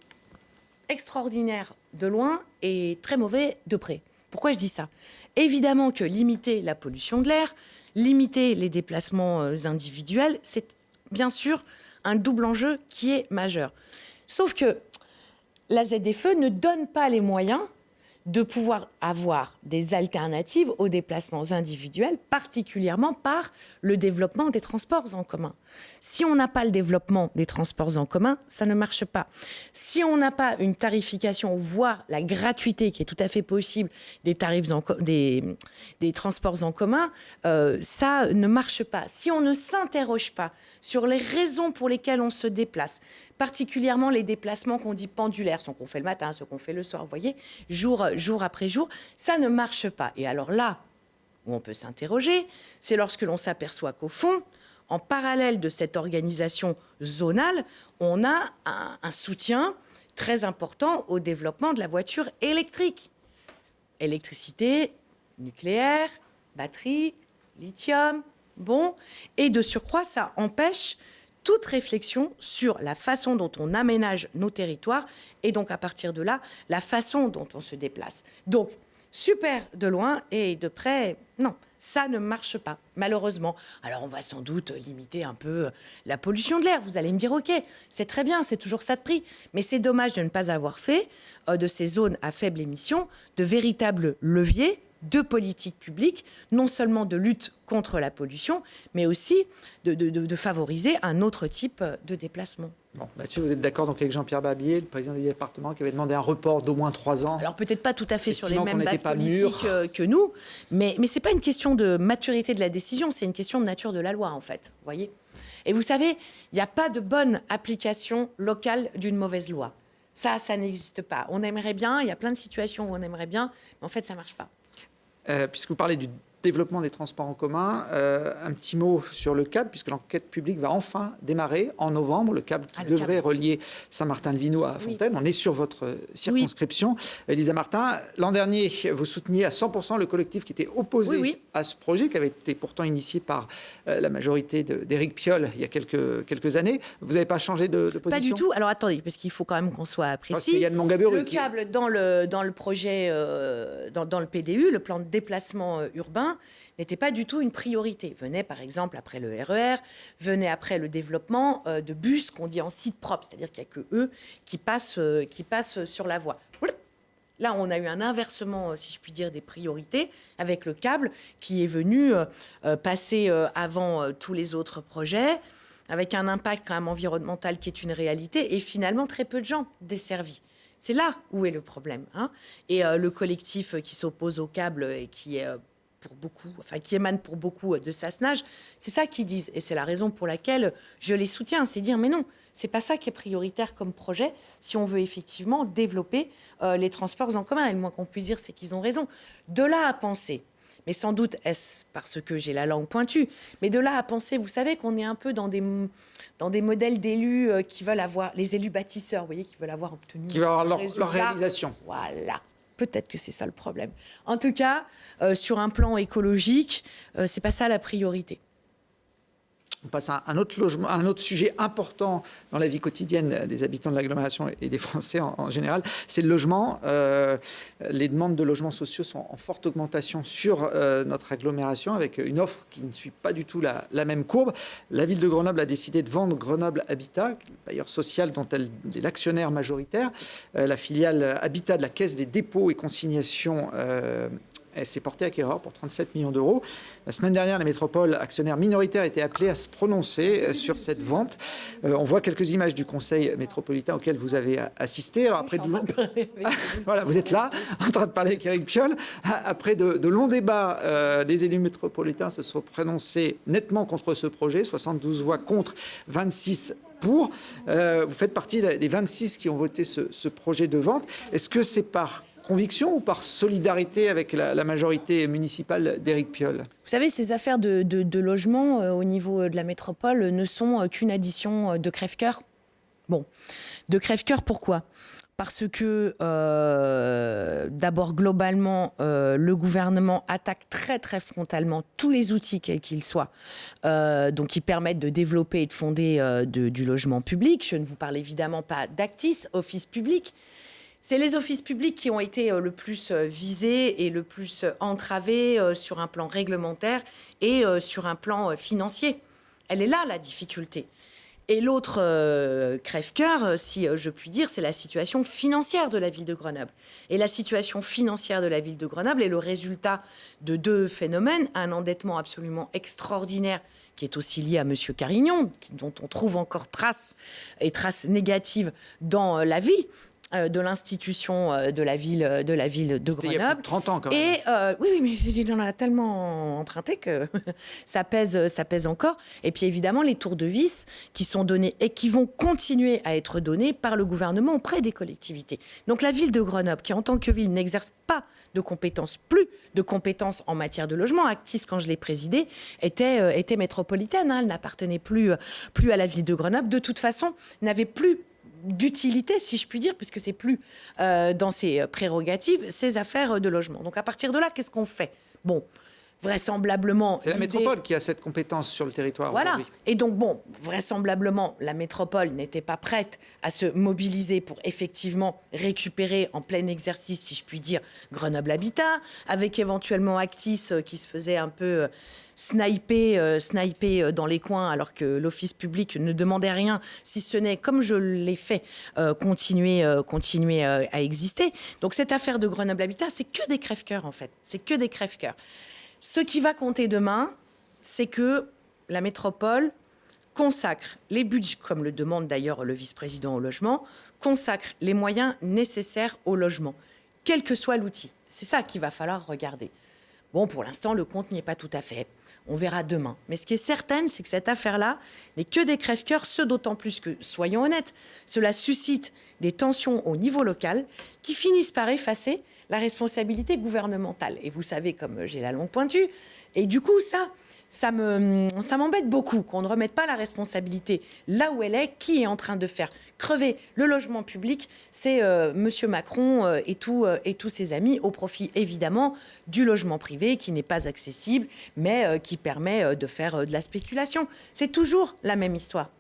extraordinaire de loin et très mauvais de près. Pourquoi je dis ça? Évidemment que limiter la pollution de l'air, limiter les déplacements individuels, c'est bien sûr un double enjeu qui est majeur. Sauf que la ZFE ne donne pas les moyens de pouvoir avoir des alternatives aux déplacements individuels, particulièrement par le développement des transports en commun. Si on n'a pas le développement des transports en commun, ça ne marche pas. Si on n'a pas une tarification, voire la gratuité qui est tout à fait possible des tarifs des transports en commun, ça ne marche pas. Si on ne s'interroge pas sur les raisons pour lesquelles on se déplace, particulièrement les déplacements qu'on dit pendulaires, ceux qu'on fait le matin, ceux qu'on fait le soir, vous voyez, jour après jour, ça ne marche pas. Et alors là, où on peut s'interroger, c'est lorsque l'on s'aperçoit qu'au fond, en parallèle de cette organisation zonale, on a un soutien très important au développement de la voiture électrique. Électricité, nucléaire, batterie, lithium, bon. Et de surcroît, ça empêche toute réflexion sur la façon dont on aménage nos territoires et donc à partir de là, la façon dont on se déplace. Donc, super de loin et de près, non, ça ne marche pas, malheureusement. Alors, on va sans doute limiter un peu la pollution de l'air. Vous allez me dire, OK, c'est très bien, c'est toujours ça de prix. Mais c'est dommage de ne pas avoir fait de ces zones à faible émission de véritables leviers de politique publique, non seulement de lutte contre la pollution, mais aussi de favoriser un autre type de déplacement.
Bon, Mathieu, vous êtes d'accord donc avec Jean-Pierre Barbier, le président du département, qui avait demandé un report d'au moins 3 ans?
Alors peut-être pas tout à fait sur les mêmes bases
politiques
que nous, mais c'est pas une question de maturité de la décision, c'est une question de nature de la loi en fait, voyez. Et vous savez, il n'y a pas de bonne application locale d'une mauvaise loi. Ça n'existe pas. On aimerait bien, il y a plein de situations où on aimerait bien, mais en fait ça marche pas.
Puisque vous parlez du développement des transports en commun, un petit mot sur le câble, puisque l'enquête publique va enfin démarrer en novembre, le câble qui devrait relier Saint-Martin-le-Vinoux à Fontaine. Oui. On est sur votre circonscription. Oui. Elisa Martin, l'an dernier, vous souteniez à 100% le collectif qui était opposé à ce projet, qui avait été pourtant initié par la majorité d'Éric Piolle il y a quelques années. Vous n'avez pas changé de position?
Pas du tout. Alors attendez, parce qu'il faut quand même qu'on soit précis.
Parce qu'il y a de Montgaberu.
Le câble dans le projet, dans le PDU, le plan de déplacement urbain, n'était pas du tout une priorité. Venait par exemple après le RER, venait après le développement de bus qu'on dit en site propre, c'est-à-dire qu'il n'y a que eux qui passent sur la voie. Là, on a eu un inversement, si je puis dire, des priorités avec le câble qui est venu passer avant tous les autres projets, avec un impact quand même environnemental qui est une réalité et finalement très peu de gens desservis. C'est là où est le problème. Hein. Et le collectif qui s'oppose au câble et qui est qui émane pour beaucoup de Sassenage, c'est ça qu'ils disent. Et c'est la raison pour laquelle je les soutiens. C'est dire, mais non, c'est pas ça qui est prioritaire comme projet si on veut effectivement développer les transports en commun. Et le moins qu'on puisse dire, c'est qu'ils ont raison. De là à penser, mais sans doute est-ce parce que j'ai la langue pointue, mais de là à penser, vous savez qu'on est un peu dans des modèles d'élus qui veulent avoir, les élus bâtisseurs, vous voyez, qui veulent avoir obtenu...
Qui veulent avoir leur réalisation.
Voilà. Peut-être que c'est ça le problème. En tout cas, sur un plan écologique, c'est pas ça la priorité.
On passe à un autre sujet important dans la vie quotidienne des habitants de l'agglomération et des Français en général, c'est le logement. Les demandes de logements sociaux sont en forte augmentation sur notre agglomération, avec une offre qui ne suit pas du tout la même courbe. La ville de Grenoble a décidé de vendre Grenoble Habitat, le bailleur social dont elle est l'actionnaire majoritaire. La filiale Habitat de la Caisse des dépôts et consignations elle s'est portée acquéreur pour 37 millions d'euros. La semaine dernière, la métropole actionnaire minoritaire a été appelée à se prononcer sur cette vente. On voit quelques images du conseil métropolitain auquel vous avez assisté. Alors après voilà, vous êtes là, en train de parler avec Éric Piolle. Après de longs débats, les élus métropolitains se sont prononcés nettement contre ce projet. 72 voix contre, 26 pour. Vous faites partie des 26 qui ont voté ce projet de vente. Est-ce que c'est par conviction ou par solidarité avec la majorité municipale d'Éric Piolle?
Vous savez, ces affaires de logement au niveau de la métropole ne sont qu'une addition de crève-cœur. Bon, de crève-cœur, pourquoi ? Parce que, d'abord, globalement, le gouvernement attaque très, très frontalement tous les outils, quels qu'ils soient, donc qui permettent de développer et de fonder du logement public. Je ne vous parle évidemment pas d'Actis, office public. C'est les offices publics qui ont été le plus visés et le plus entravés sur un plan réglementaire et sur un plan financier. Elle est là, la difficulté. Et l'autre crève-cœur, si je puis dire, c'est la situation financière de la ville de Grenoble. Et la situation financière de la ville de Grenoble est le résultat de deux phénomènes. Un endettement absolument extraordinaire qui est aussi lié à M. Carignon, dont on trouve encore traces négatives dans la vie de l'institution de la ville de Grenoble.
Il y a plus de 30 ans quand même.
Et oui, mais il en a tellement emprunté que ça pèse encore. Et puis évidemment les tours de vis qui sont donnés et qui vont continuer à être donnés par le gouvernement auprès des collectivités. Donc la ville de Grenoble, qui en tant que ville n'exerce plus de compétences en matière de logement. Actis, quand je l'ai présidée, était métropolitaine. Hein, elle n'appartenait plus à la ville de Grenoble. De toute façon, n'avait plus d'utilité, si je puis dire, puisque c'est plus dans ses prérogatives, ces affaires de logement. Donc à partir de là, qu'est-ce qu'on fait Bon, vraisemblablement...
C'est la métropole qui a cette compétence sur le territoire aujourd'hui.
Et donc, bon, vraisemblablement, la métropole n'était pas prête à se mobiliser pour effectivement récupérer en plein exercice, si je puis dire, Grenoble Habitat, avec éventuellement Actis qui se faisait un peu sniper dans les coins, alors que l'office public ne demandait rien, si ce n'est, comme je l'ai fait, continuer à exister. Donc, cette affaire de Grenoble Habitat, c'est que des crève-cœurs, en fait. C'est que des crève-cœurs. Ce qui va compter demain, c'est que la métropole consacre les budgets, comme le demande d'ailleurs le vice-président au logement, consacre les moyens nécessaires au logement, quel que soit l'outil. C'est ça qu'il va falloir regarder. Bon, pour l'instant, le compte n'y est pas tout à fait. On verra demain. Mais ce qui est certain, c'est que cette affaire-là n'est que des crève-cœurs, ce d'autant plus que, soyons honnêtes, cela suscite des tensions au niveau local qui finissent par effacer la responsabilité gouvernementale. Et vous savez, comme j'ai la longue pointue, et du coup, ça m'embête beaucoup qu'on ne remette pas la responsabilité là où elle est. Qui est en train de faire crever le logement public? C'est Monsieur Macron et tous ses amis, au profit évidemment du logement privé qui n'est pas accessible, mais qui permet de faire de la spéculation. C'est toujours la même histoire.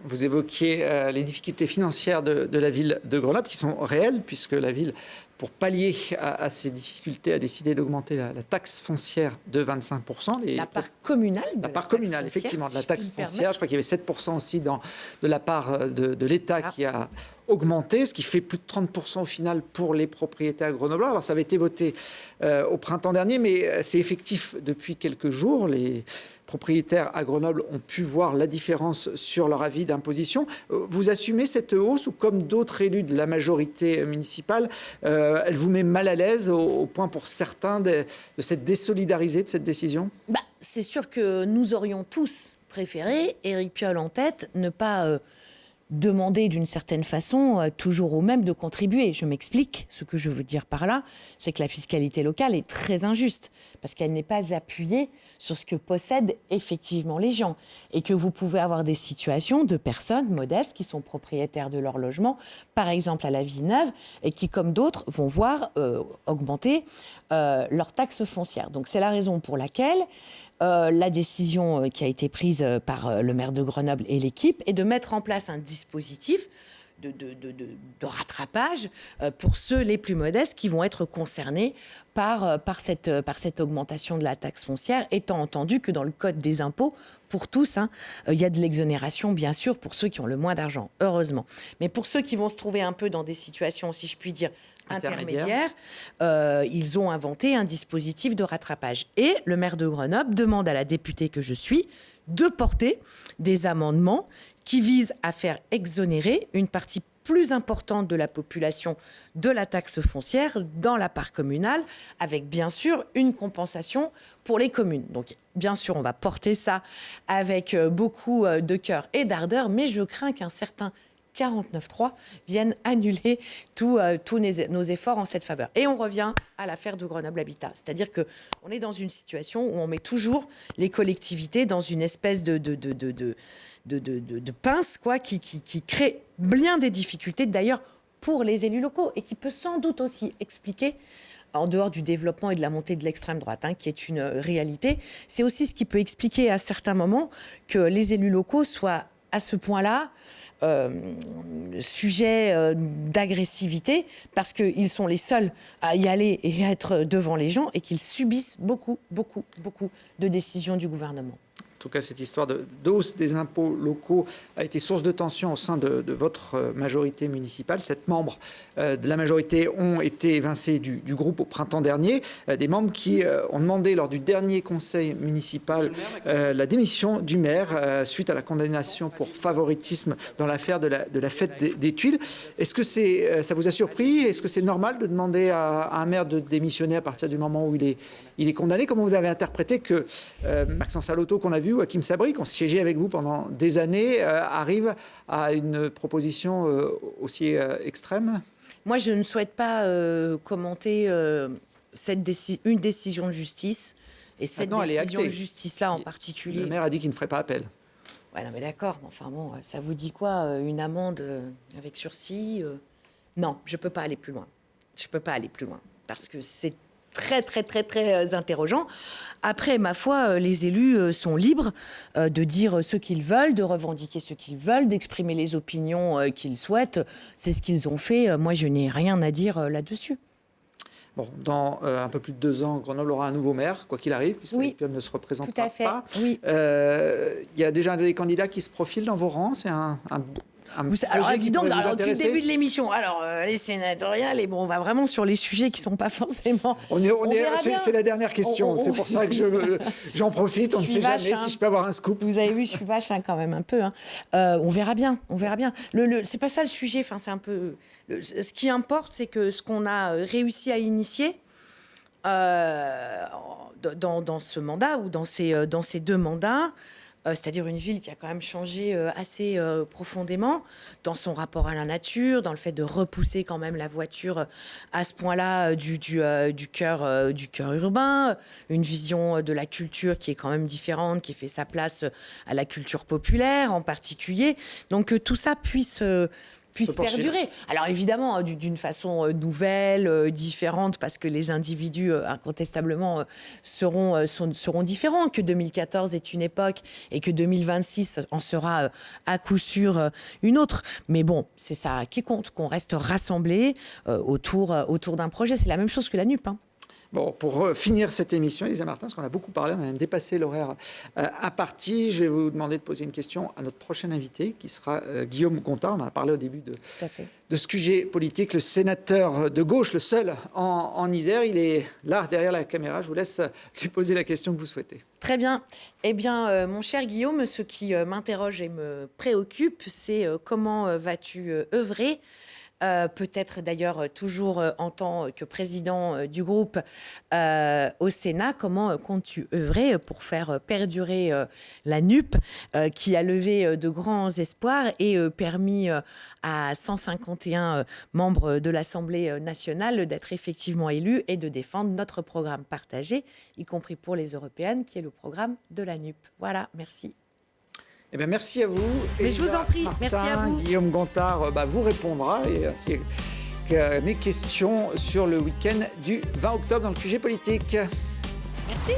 Vous évoquiez les difficultés financières de la ville de Grenoble, qui sont réelles, puisque la ville, pour pallier à ces difficultés, a décidé d'augmenter la taxe foncière de 25%.
La part communale
effectivement, de la taxe foncière. Je crois qu'il y avait 7% aussi de la part de l'État qui a augmenté, ce qui fait plus de 30% au final pour les propriétaires grenoblois. Alors ça avait été voté au printemps dernier, mais c'est effectif depuis quelques jours. Les propriétaires à Grenoble ont pu voir la différence sur leur avis d'imposition. Vous assumez cette hausse ou, comme d'autres élus de la majorité municipale, elle vous met mal à l'aise au point pour certains de s'être désolidarisés de cette décision?
C'est sûr que nous aurions tous préféré, Éric Piolle en tête, ne pas demander d'une certaine façon toujours aux mêmes de contribuer. Je m'explique. Ce que je veux dire par là, c'est que la fiscalité locale est très injuste parce qu'elle n'est pas appuyée sur ce que possèdent effectivement les gens et que vous pouvez avoir des situations de personnes modestes qui sont propriétaires de leur logement, par exemple à la Villeneuve, et qui, comme d'autres, vont voir augmenter leur taxe foncière. Donc c'est la raison pour laquelle la décision qui a été prise par le maire de Grenoble et l'équipe est de mettre en place un dispositif de rattrapage pour ceux les plus modestes qui vont être concernés par cette augmentation de la taxe foncière, étant entendu que dans le code des impôts, pour tous, il y a de l'exonération, bien sûr, pour ceux qui ont le moins d'argent, heureusement. Mais pour ceux qui vont se trouver un peu dans des situations, si je puis dire, intermédiaires, ils ont inventé un dispositif de rattrapage. Et le maire de Grenoble demande à la députée que je suis de porter des amendements qui visent à faire exonérer une partie plus importante de la population de la taxe foncière dans la part communale, avec bien sûr une compensation pour les communes. Donc bien sûr, on va porter ça avec beaucoup de cœur et d'ardeur, mais je crains qu'un certain 49.3 viennent annuler tous nos efforts en cette faveur. Et on revient à l'affaire de Grenoble Habitat. C'est-à-dire qu'on est dans une situation où on met toujours les collectivités dans une espèce de pince qui crée bien des difficultés, d'ailleurs, pour les élus locaux, et qui peut sans doute aussi expliquer, en dehors du développement et de la montée de l'extrême droite, qui est une réalité, c'est aussi ce qui peut expliquer à certains moments que les élus locaux soient à ce point-là sujet d'agressivité, parce qu'ils sont les seuls à y aller et à être devant les gens, et qu'ils subissent beaucoup de décisions du gouvernement.
En tout cas, cette histoire de hausse des impôts locaux a été source de tension au sein de votre majorité municipale. 7 membres de la majorité ont été évincés du groupe au printemps dernier. Des membres qui ont demandé lors du dernier conseil municipal la démission du maire suite à la condamnation pour favoritisme dans l'affaire de la fête des Tuiles. Est-ce que ça vous a surpris? Est-ce que c'est normal de demander à un maire de démissionner à partir du moment où il est condamné? Comment vous avez interprété que Maxence Salotto, qu'on a vu, ou Hakim Sabri, qui ont siégé avec vous pendant des années, arrive à une proposition aussi extrême?
Moi, je ne souhaite pas commenter une décision de justice, et cette décision de justice-là en particulier.
Le maire a dit qu'il ne ferait pas appel.
Ouais, non, mais d'accord. Enfin bon, ça vous dit quoi? Une amende avec sursis? Non, je ne peux pas aller plus loin. Je ne peux pas aller plus loin. Parce que c'est très, très, très, très interrogeant. Après, ma foi, les élus sont libres de dire ce qu'ils veulent, de revendiquer ce qu'ils veulent, d'exprimer les opinions qu'ils souhaitent. C'est ce qu'ils ont fait. Moi, je n'ai rien à dire là-dessus.
Bon, dans un peu plus de 2 ans, Grenoble aura un nouveau maire, quoi qu'il arrive, puisque
Oui,
Piolle ne se représentera
tout à fait.
pas.
Oui.
Il y a déjà des candidats qui se profilent dans vos rangs. C'est un
Alors,
projet qui
évidemment,
pourrait vous
depuis le
intéresser.
début de l'émission, les sénatoriales, et bon, on va vraiment sur les sujets qui ne sont pas forcément.
C'est la dernière question. C'est pour ça que j'en profite. On ne sait jamais si je peux avoir un scoop.
Vous avez vu, je suis vache quand même un peu. On verra bien. C'est pas ça le sujet. Enfin, c'est un peu. Ce qui importe, c'est que ce qu'on a réussi à initier dans ce mandat ou dans ces 2 mandats. C'est-à-dire une ville qui a quand même changé assez profondément dans son rapport à la nature, dans le fait de repousser quand même la voiture à ce point-là du cœur urbain, une vision de la culture qui est quand même différente, qui fait sa place à la culture populaire en particulier. Donc que tout ça puisse perdurer. Alors évidemment, d'une façon nouvelle, différente, parce que les individus, incontestablement, seront différents, que 2014 est une époque et que 2026 en sera à coup sûr une autre. Mais bon, c'est ça qui compte, qu'on reste rassemblés autour d'un projet. C'est la même chose que la NUP.
Bon, pour finir cette émission, Élisa Martin, parce qu'on a beaucoup parlé, on a même dépassé l'horaire imparti, je vais vous demander de poser une question à notre prochain invité, qui sera Guillaume Gontard. On en a parlé au début de ce sujet politique, le sénateur de gauche, le seul en Isère. Il est là, derrière la caméra. Je vous laisse lui poser la question que vous souhaitez.
Très bien. Eh bien, mon cher Guillaume, ce qui m'interroge et me préoccupe, c'est comment vas-tu œuvrer peut-être d'ailleurs toujours en tant que président du groupe au Sénat, comment comptes-tu œuvrer pour faire perdurer la NUP qui a levé de grands espoirs et permis à 151 membres de l'Assemblée nationale d'être effectivement élus et de défendre notre programme partagé, y compris pour les européennes, qui est le programme de la NUP. Voilà, merci.
Eh bien, merci à vous.
Mais je vous en prie,
Martin,
merci à vous.
Guillaume Gontard vous répondra et ainsi que mes questions sur le week-end du 20 octobre dans le QG politique.
Merci.